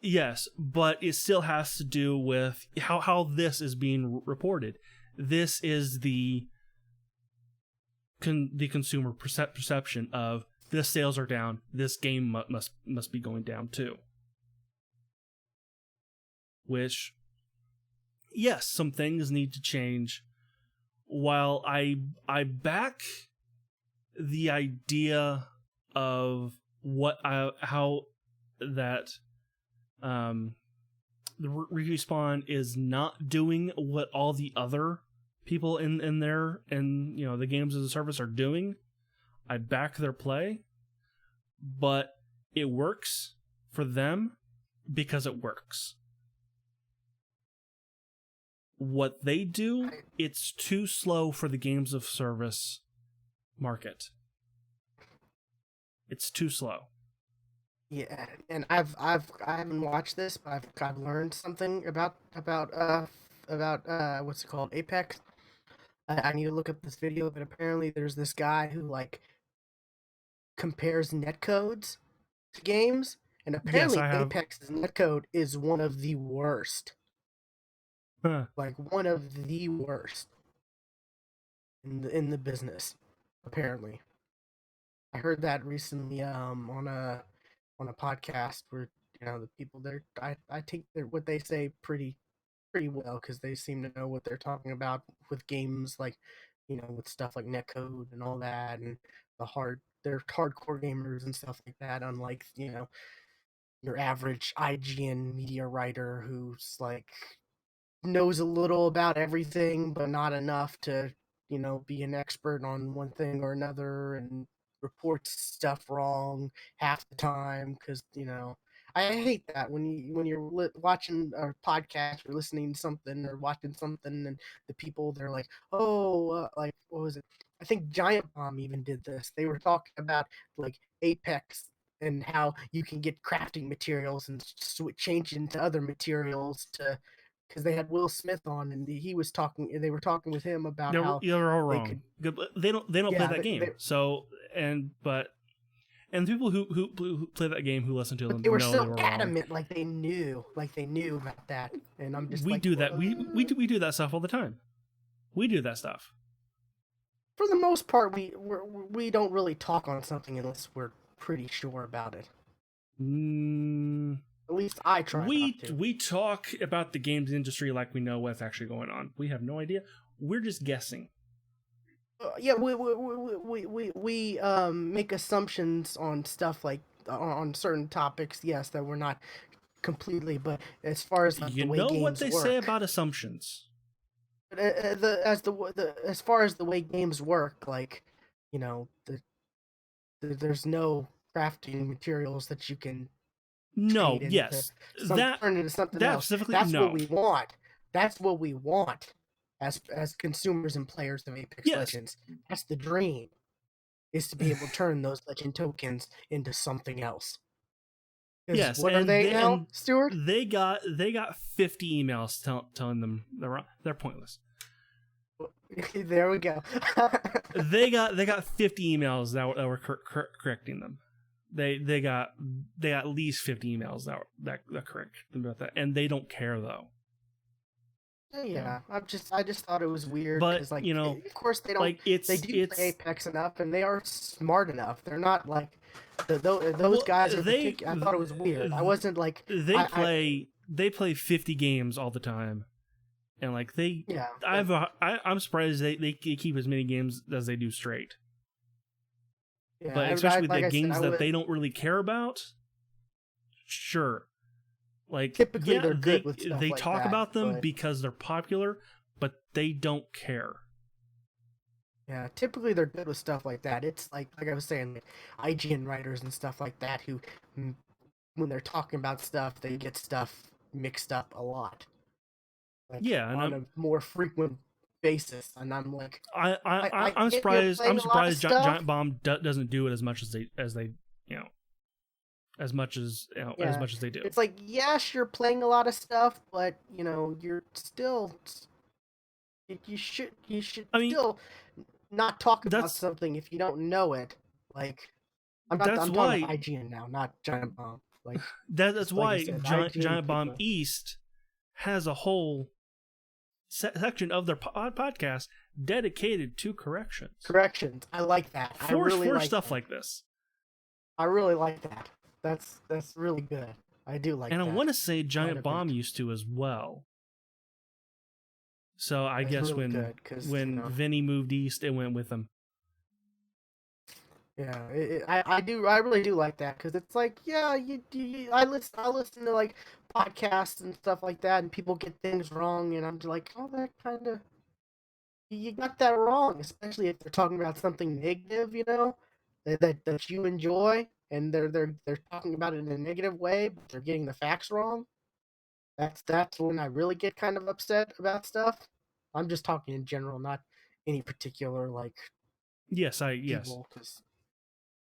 yes, but it still has to do with how this is being reported. This is the consumer perception of this sales are down. This game must be going down too. Which, yes, some things need to change. While I back the idea of how that the Respawn is not doing what all the other people in the games as a service are doing. I back their play, but it works for them because it works. What they do, it's too slow for the games of service market. It's too slow. Yeah, and I haven't watched this, but I've learned something about what's it called, Apex. I need to look up this video, but apparently there's this guy who like compares netcodes to games, and Yes, apparently I have. Apex's netcode is one of the worst. Huh. Like one of the worst in the business. Apparently, I heard that recently on a podcast where the people there, I take what they say pretty well, because they seem to know what they're talking about with games, like with stuff like netcode and all that, and they're hardcore gamers and stuff like that, unlike your average IGN media writer who's like knows a little about everything but not enough to be an expert on one thing or another, and reports stuff wrong half the time, because I hate that when you're watching a podcast or listening to something or watching something, and the people, they're like, oh, like, what was it? I think Giant Bomb even did this. They were talking about like Apex and how you can get crafting materials and change into other materials to, because they had Will Smith on, and they were talking with him about how You're all they wrong. could, They don't play yeah, that game. So and people who play that game, who listen to them, but they were know so they were adamant, like they knew about that, and I'm just we like, do that. We do that stuff all the time. We do that stuff. For the most part, we don't really talk on something unless we're pretty sure about it. At least I try not to. We talk about the games industry like we know what's actually going on. We have no idea. We're just guessing. Yeah, we make assumptions on stuff, like on certain topics. Yes, that we're not completely, but as far as like, the way games what they work, say about assumptions. As far as the way games work, like there's no crafting materials that you can No, trade yes, turn into something that else. specifically. That's no. what we want. That's what we want as consumers and players of Apex Yes. Legends. That's the dream, is to be able to turn those legend tokens into something else. Yes, what are they now, Stuart? They got 50 emails telling them they're pointless. There we go. they got 50 emails that were correcting them. They got at least 50 emails that correct them about that, and they don't care though. Yeah, I just thought it was weird, But because, like, of course they don't. Like They do play Apex enough, and they are smart enough. They're not like those guys. I thought it was weird. I wasn't like they play 50 games all the time, and like Yeah. I'm surprised they keep as many games as they do straight. Yeah, But especially with like the I said, games I that would, they don't really care about, sure. Like, typically yeah, they're good with stuff they like talk that, about them but because they're popular, but they don't care. yeah, typically they're good with stuff like that. It's like I was saying, like IGN writers and stuff like that who, mm, when they're talking about stuff, they get stuff mixed up a lot, like Yeah, and on a more frequent basis. And I'm like, I I'm get you're surprised. playing I'm a lot of surprised stuff. Giant Bomb doesn't do it as much as they you know as Yeah, much as they do. it's like, yes, you're playing a lot of stuff, but you're still you should I mean, still not talk about that's something if you don't know it. Like that's I'm talking about why IGN now, not Giant Bomb. Like that's just like I why said, IGN Giant Bomb people. East has a whole section of their podcast dedicated to corrections Corrections. I like that. I for really like stuff that. like this. I really like that. That's really good. I do like And I that want to say quite a Giant Bomb bit. used to as well. So I That's guess really good because when Vinny moved east, it went with him. yeah, I really do like that because it's like, yeah, I listen to like podcasts and stuff like that, and people get things wrong, and I'm just like, oh, that kind of you got that wrong, especially if they're talking about something negative, that you enjoy, and they're talking about it in a negative way, but they're getting the facts wrong. That's when I really get kind of upset about stuff. I'm just talking in general, not any particular like Yes. people,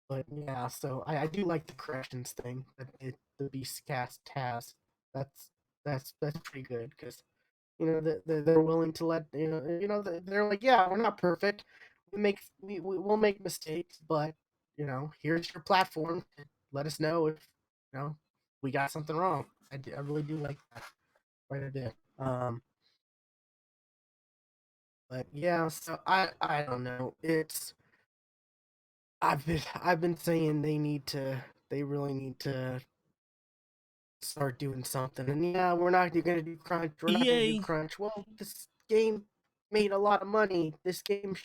but yeah. So I do like the corrections thing that the Beastcast has. That's that's pretty good because they're willing to let they're like, yeah, we're not perfect, we'll make mistakes, but here's your platform to let us know if we got something wrong. I really do like that quite a bit. But yeah, so I don't know. I've been saying they really need to start doing something. And yeah, we're not gonna do crunch. We're not gonna do EA, crunch. Well, this game made a lot of money. This game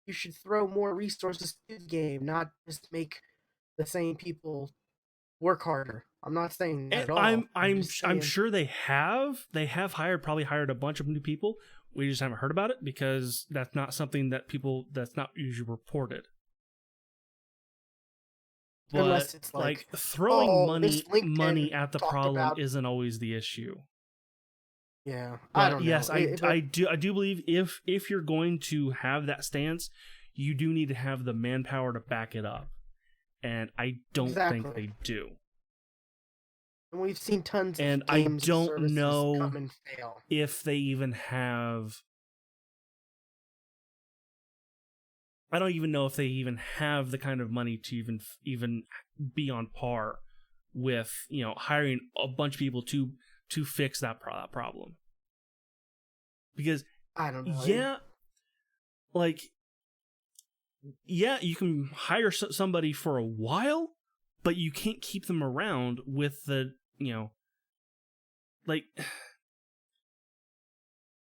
you should throw more resources to the game, not just make the same people work harder. I'm not saying that and at all. I'm just I'm saying, sure they have hired a bunch of new people. We just haven't heard about it because that's not something that's not usually reported. But unless it's like like, throwing oh, this LinkedIn money at the talked problem about. isn't always the issue. Yeah, I But don't yes, know. I do believe if you're going to have that stance, you do need to have the manpower to back it up. And I don't think Exactly. they do. And we've seen tons And of I games and don't services know come and fail. if they even have I don't even know if they even have the kind of money to even be on par with, hiring a bunch of people to fix that problem. Because I don't know. yeah, like yeah, you can hire somebody for a while, but you can't keep them around with like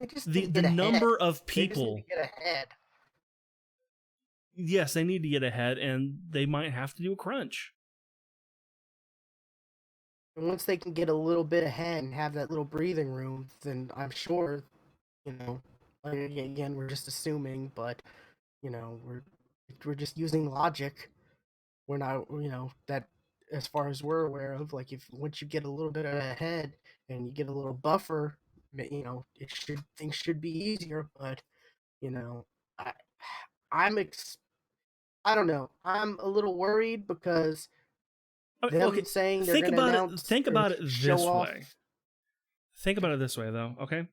They just the need to the get ahead. number of They just need people. to get ahead. Yes, they need to get ahead, and they might have to do a crunch. And once they can get a little bit ahead and have that little breathing room, then I'm sure, you know, again, we're just assuming, but we're just using logic. We're not, that as far as we're aware of, like if once you get a little bit ahead and you get a little buffer, things should be easier. But you know, I I'm I don't know. I'm a little worried because Okay, them saying they're gonna announce think or about it show this off. way. Think about it this way, though. Okay,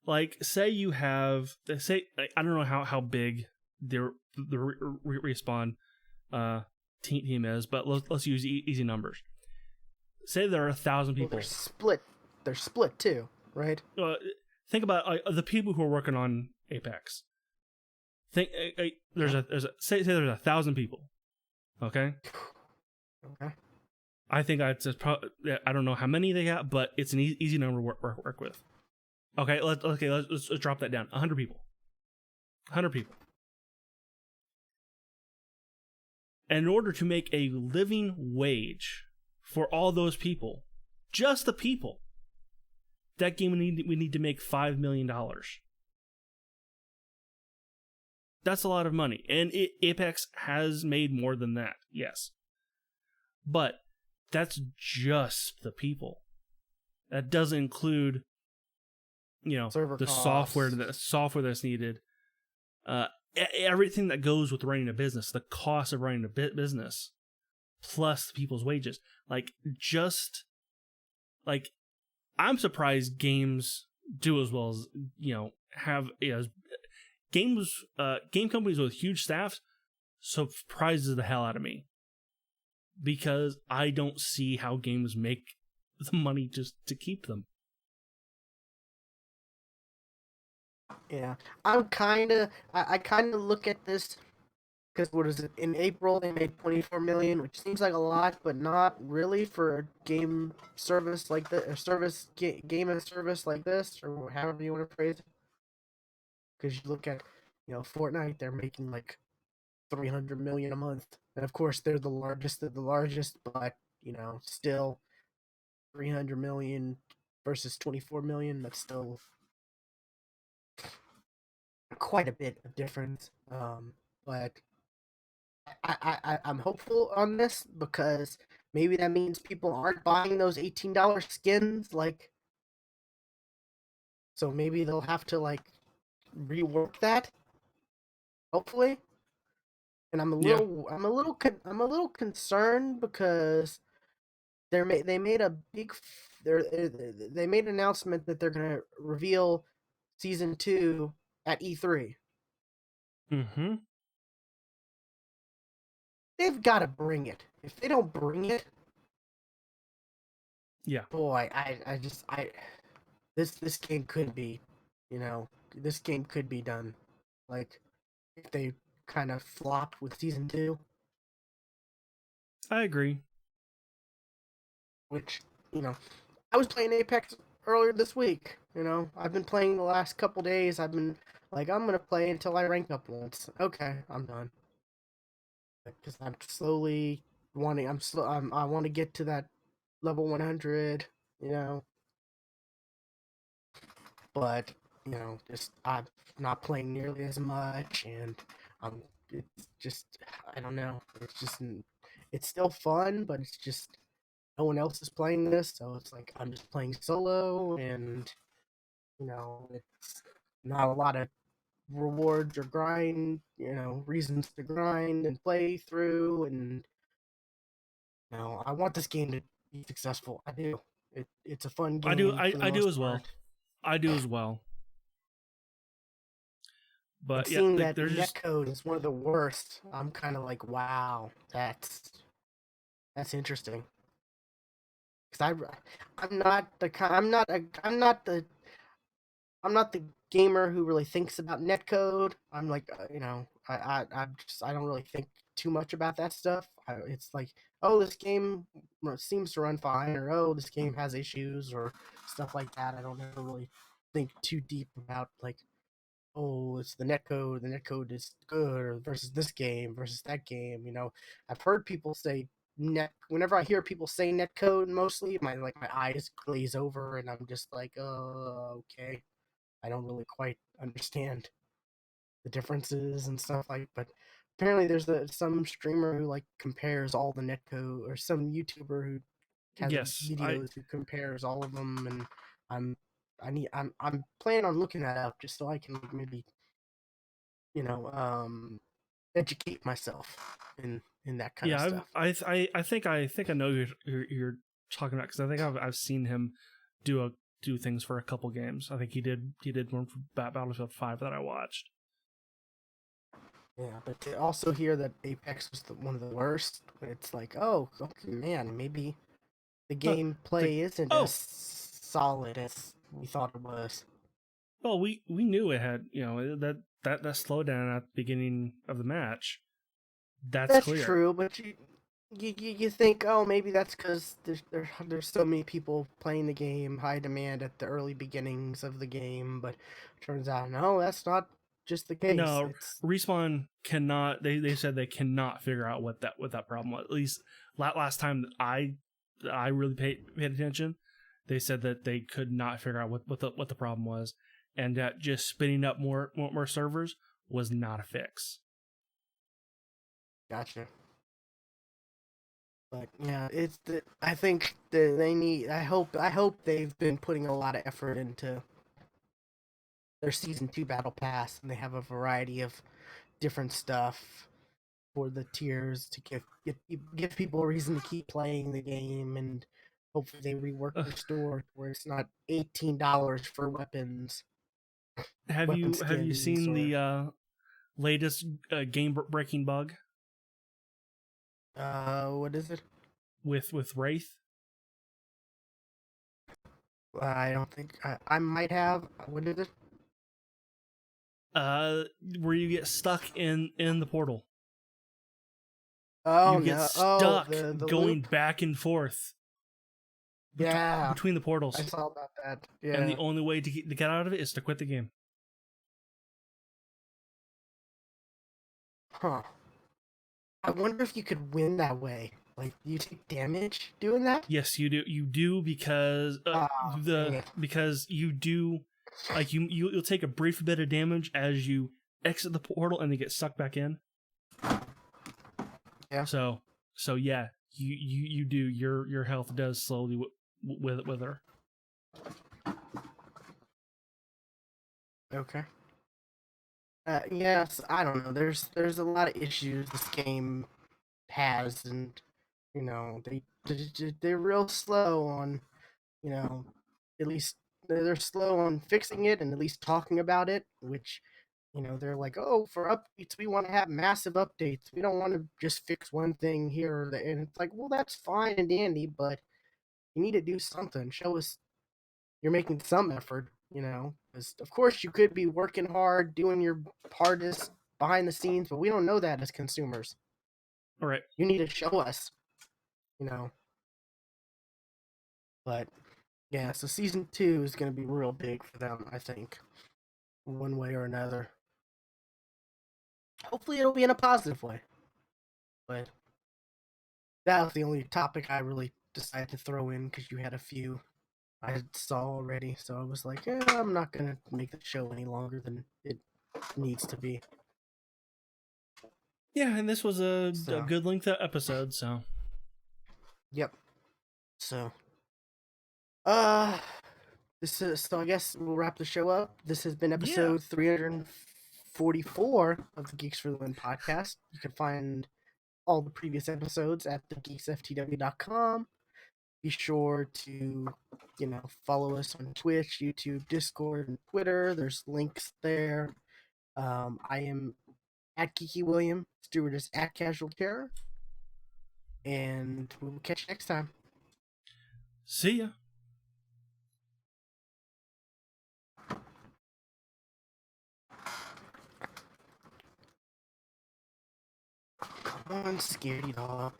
like say you have I don't know how big the respawn team is, but let's use easy numbers. Say there are 1,000 Well, people. they're split too, right? Think about the people who are working on Apex. Think there's a say there's 1,000 people. Okay. Okay. I think I don't know how many they got, but it's an easy number to work with. Let's drop that down. 100 people. 100 people. And in order to make a living wage for all those people, just the people, that game we need to make $5 million. That's a lot of money. And Apex has made more than that, yes. But that's just the people. That doesn't include, Server the costs. software that's needed, everything that goes with running a business, the cost of running a business, plus people's wages. I'm surprised games do as well as have game companies with huge staffs surprises the hell out of me, because I don't see how games make the money just to keep them. Yeah, I kind of look at this because what is it? In April they made 24 million, which seems like a lot, but not really for a game service like this, or game as service like this, or however you want to phrase it. Because you look at, Fortnite, they're making like 300 million a month, and of course they're the largest of the largest, but still 300 million versus 24 million. That's still quite a bit of difference. But I'm hopeful on this because maybe that means people aren't buying those $18 skins, so maybe they'll have to rework that. Hopefully, and Yeah, I'm a little concerned because they made a big they made an announcement that they're gonna reveal season 2 at E3. mm-hmm. They've got to bring it. If they don't bring it, Yeah, boy, I this game could be, this game could be done. Like if they kind of flop with season 2, I agree. which I was playing Apex earlier this week. I've been playing the last couple days. I've been like, I'm gonna play until I rank up once. Okay, I'm done. Because I'm slowly wanting. I want to get to that level 100. You know, but just I'm not playing nearly as much, and it's just I don't know. It's still fun, but it's just no one else is playing this, so it's like I'm just playing solo, and it's not a lot of rewards or grind, reasons to grind and play through, and I want this game to be successful. I do. It's a fun I do. game for the I do most as well. part. I do as well. And But yeah, seeing that there's just netcode is one of the worst, I'm kind of like, wow, that's interesting. Because I'm not the gamer who really thinks about netcode. I'm like, I don't really think too much about that stuff. It's like, oh, this game seems to run fine, or oh, this game has issues, or stuff like that. I don't ever really think too deep about oh, it's the netcode. The netcode is good versus this game versus that game. I've heard people say net. Whenever I hear people say netcode, mostly my eyes glaze over, and I'm just like, oh, okay. I don't really quite understand the differences and stuff but apparently there's some streamer who compares all the netcode, or some YouTuber who has yes. videos who compares all of them, and I'm I'm planning on looking that up just so I can maybe you know um educate myself in that kind of Yeah, stuff. I think I know you're talking about, because I think I've seen him do things for a couple games. I think he did one for Battlefield 5 that I watched. Yeah, but to also hear that Apex was one of the worst, it's like, oh, okay, man, maybe the Huh. It's like, gameplay isn't as oh, solid as we thought it was. well, we knew it had, that slowdown at the beginning of the match. That's That's clear. true, but you think, oh, maybe that's because there's so many people playing the game, high demand at the early beginnings of the game, but turns out no, that's not just the case. No, It's Respawn cannot. They said they cannot figure out what that problem was. At least last time that I really paid attention, they said that they could not figure out what the problem was, and that just spinning up more servers was not a fix. gotcha. But yeah, it's the I think that they need. I hope they've been putting a lot of effort into their season 2 battle pass, and they have a variety of different stuff for the tiers to give people a reason to keep playing the game, and hopefully they rework Ugh. their store where it's not $18 for weapons, weapon Have you skins, seen or the latest game breaking bug what is it? with Wraith? I don't think I might have. What is it? Where you get stuck in the portal. Oh You get no! Oh, stuck the going loop. back and forth Yeah, between the I portals, saw about that. and Yeah. the only way to get out of it is to quit the game. Huh. I wonder if you could win that way. Like, do you take damage doing that? Yes, you do. You do Oh, dang it. because you do, like you'll take a brief bit of damage as you exit the portal and then get sucked back in. Yeah. So yeah, you do. Your health does slowly wither. Okay. Yes, I don't know. There's a lot of issues this game has, and they're real slow on, you know, at least they're slow on fixing it and at least talking about it. Which, they're like, oh, for updates we want to have massive updates. We don't want to just fix one thing here or there. And it's like, well, that's fine and dandy, but you need to do something. Show us you're making some effort, because of course you could be working hard, doing your hardest behind the scenes, but we don't know that as consumers. All right. You need to show us, you know. But yeah, so season 2 is going to be real big for them, I think, one way or another. Hopefully, it'll be in a positive way. But that was the only topic I really decided to throw in because you had a few I saw already. So I was like, I'm not going to make the show any longer than it needs to be. Yeah, and this was a So, good length episode. So yep. So, uh, I guess we'll wrap the show up. This has been yeah, episode 344 of the Geeks for the Win podcast. You can find all the previous episodes at thegeeksftw.com. Be sure to, follow us on Twitch, YouTube, Discord, and Twitter. There's links there. I am at Geeky William. Stuart is at Casual Terror. And we'll catch you next time. see ya. Come on, scaredy dog.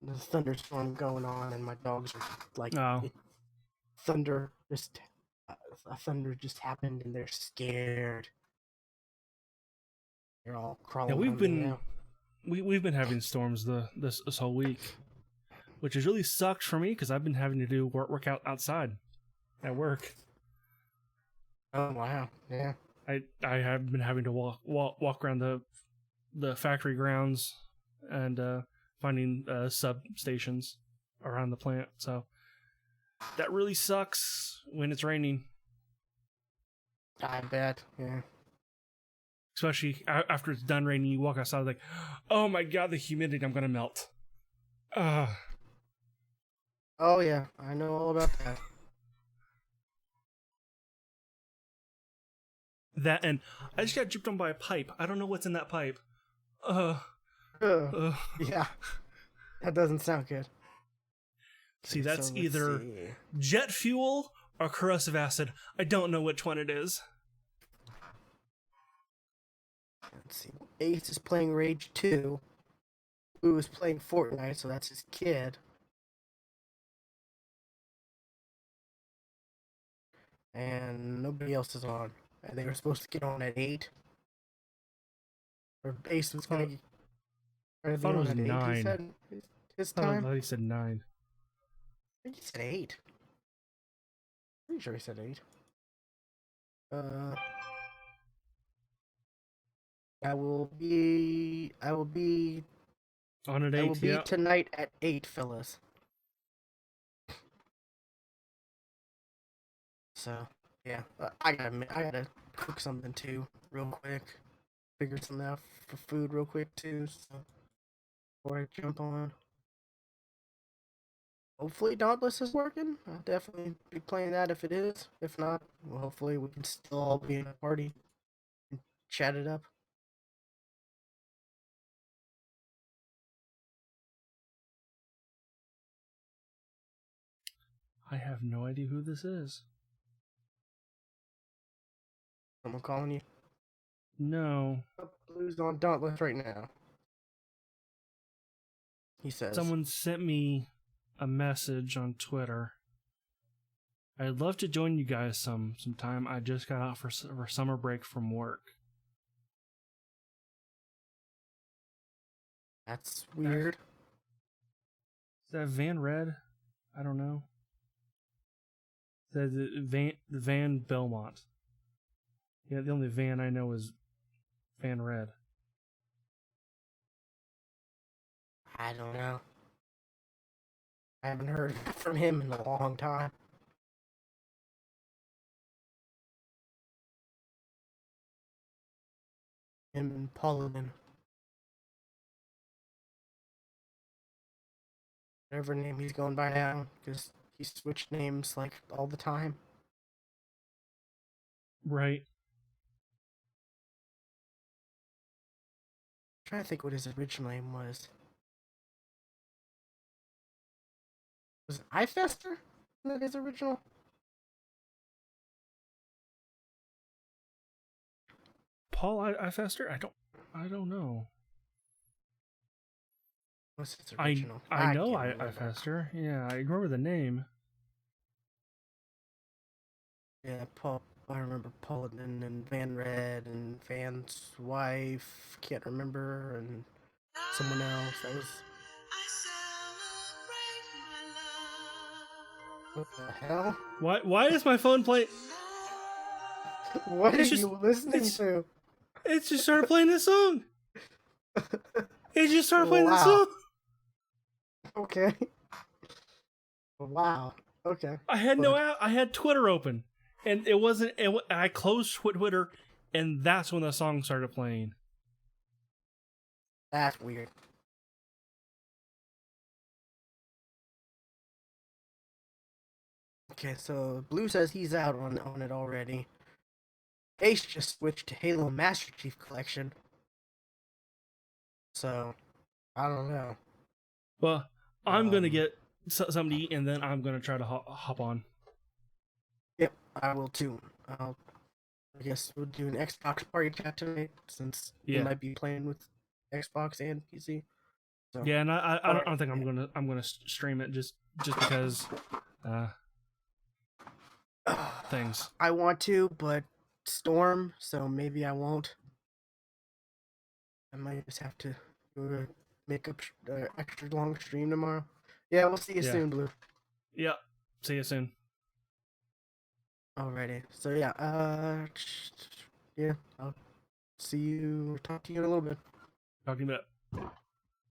There's a thunderstorm going on, and my dogs are like, Oh, thunder just, a thunder just happened, and they're scared. They're all yeah. crawling We've on me been now. we've been having storms this whole week, which has really sucked for me because I've been having to do work out outside at work. Oh wow, yeah. I have been having to walk around the factory grounds and finding substations around the plant. So that really sucks when it's raining, I bet, yeah. especially after it's done raining. You walk outside like, oh my god, the humidity! I'm gonna melt. Oh yeah, I know all about that. That, and I just got jumped on by a pipe. I don't know what's in that pipe. Ugh, Uh. yeah, that doesn't sound good. See, Okay, that's so let's either see. jet fuel or corrosive acid. I don't know which one it is. Let's see. Ace is playing Rage 2. Blue is playing Fortnite, so that's his kid. And nobody else is on. And they were supposed to get on at 8. Or Ace was gonna get I thought it was on at 8, he 9. said his I time. thought he said 9. I think he said 8. Pretty sure he said 8. I will be On at 8, yeah. tonight at 8, fellas. So, yeah, I gotta cook something too, real quick. Figure something out for food real quick too, so before I jump on. Hopefully Dauntless is working. I'll definitely be playing that if it is. If not, well, hopefully we can still all be in a party and chat it up. I have no idea who this is. Someone calling you? No. Blue's on Dauntless right now. He says. Someone sent me a message on Twitter. I'd love to join you guys sometime. I just got out for summer break from work. That's weird. Is that Van Red? I don't know. The Van Belmont. Yeah, the only Van I know is Van Red. I don't know. I haven't heard from him in a long time. Him and Paladin. Whatever name he's going by now, because he switched names like all the time. Right. I'm trying to think what his original name was. Was it iFester? Isn't that his original? Paul I Fester? I don't know. What's his original? I know can't I remember. Fester. Yeah, I remember the name. Yeah, Paul. I remember Paladin and Van Red and Van's wife. Can't remember, and someone else. That was. What the hell? Why is my phone playing? What are It's just- you listening it's- to? It just started playing this song. It just started playing this Wow. song. Okay. Wow. Okay. I had But- no out. I had Twitter open, and it wasn't. I closed Twitter, and that's when the song started playing. That's weird. Okay, so Blue says he's out on it already. Ace just switched to Halo Master Chief Collection. So, I don't know. Well, I'm gonna Um, get something to eat, and then I'm gonna try to hop on. Yep, I will too. I guess we'll do an Xbox party chat tonight since you Yeah. might be playing with Xbox and PC. So, Yeah, and I Alright. don't think I'm gonna stream it just because things. I want to, but Storm, so maybe I won't. I might just have to make up extra long stream tomorrow. Yeah, we'll see you Yeah. soon, Blue. Yeah. See you soon. Alrighty. So yeah, yeah, I'll talk to you in a little bit. Talking about.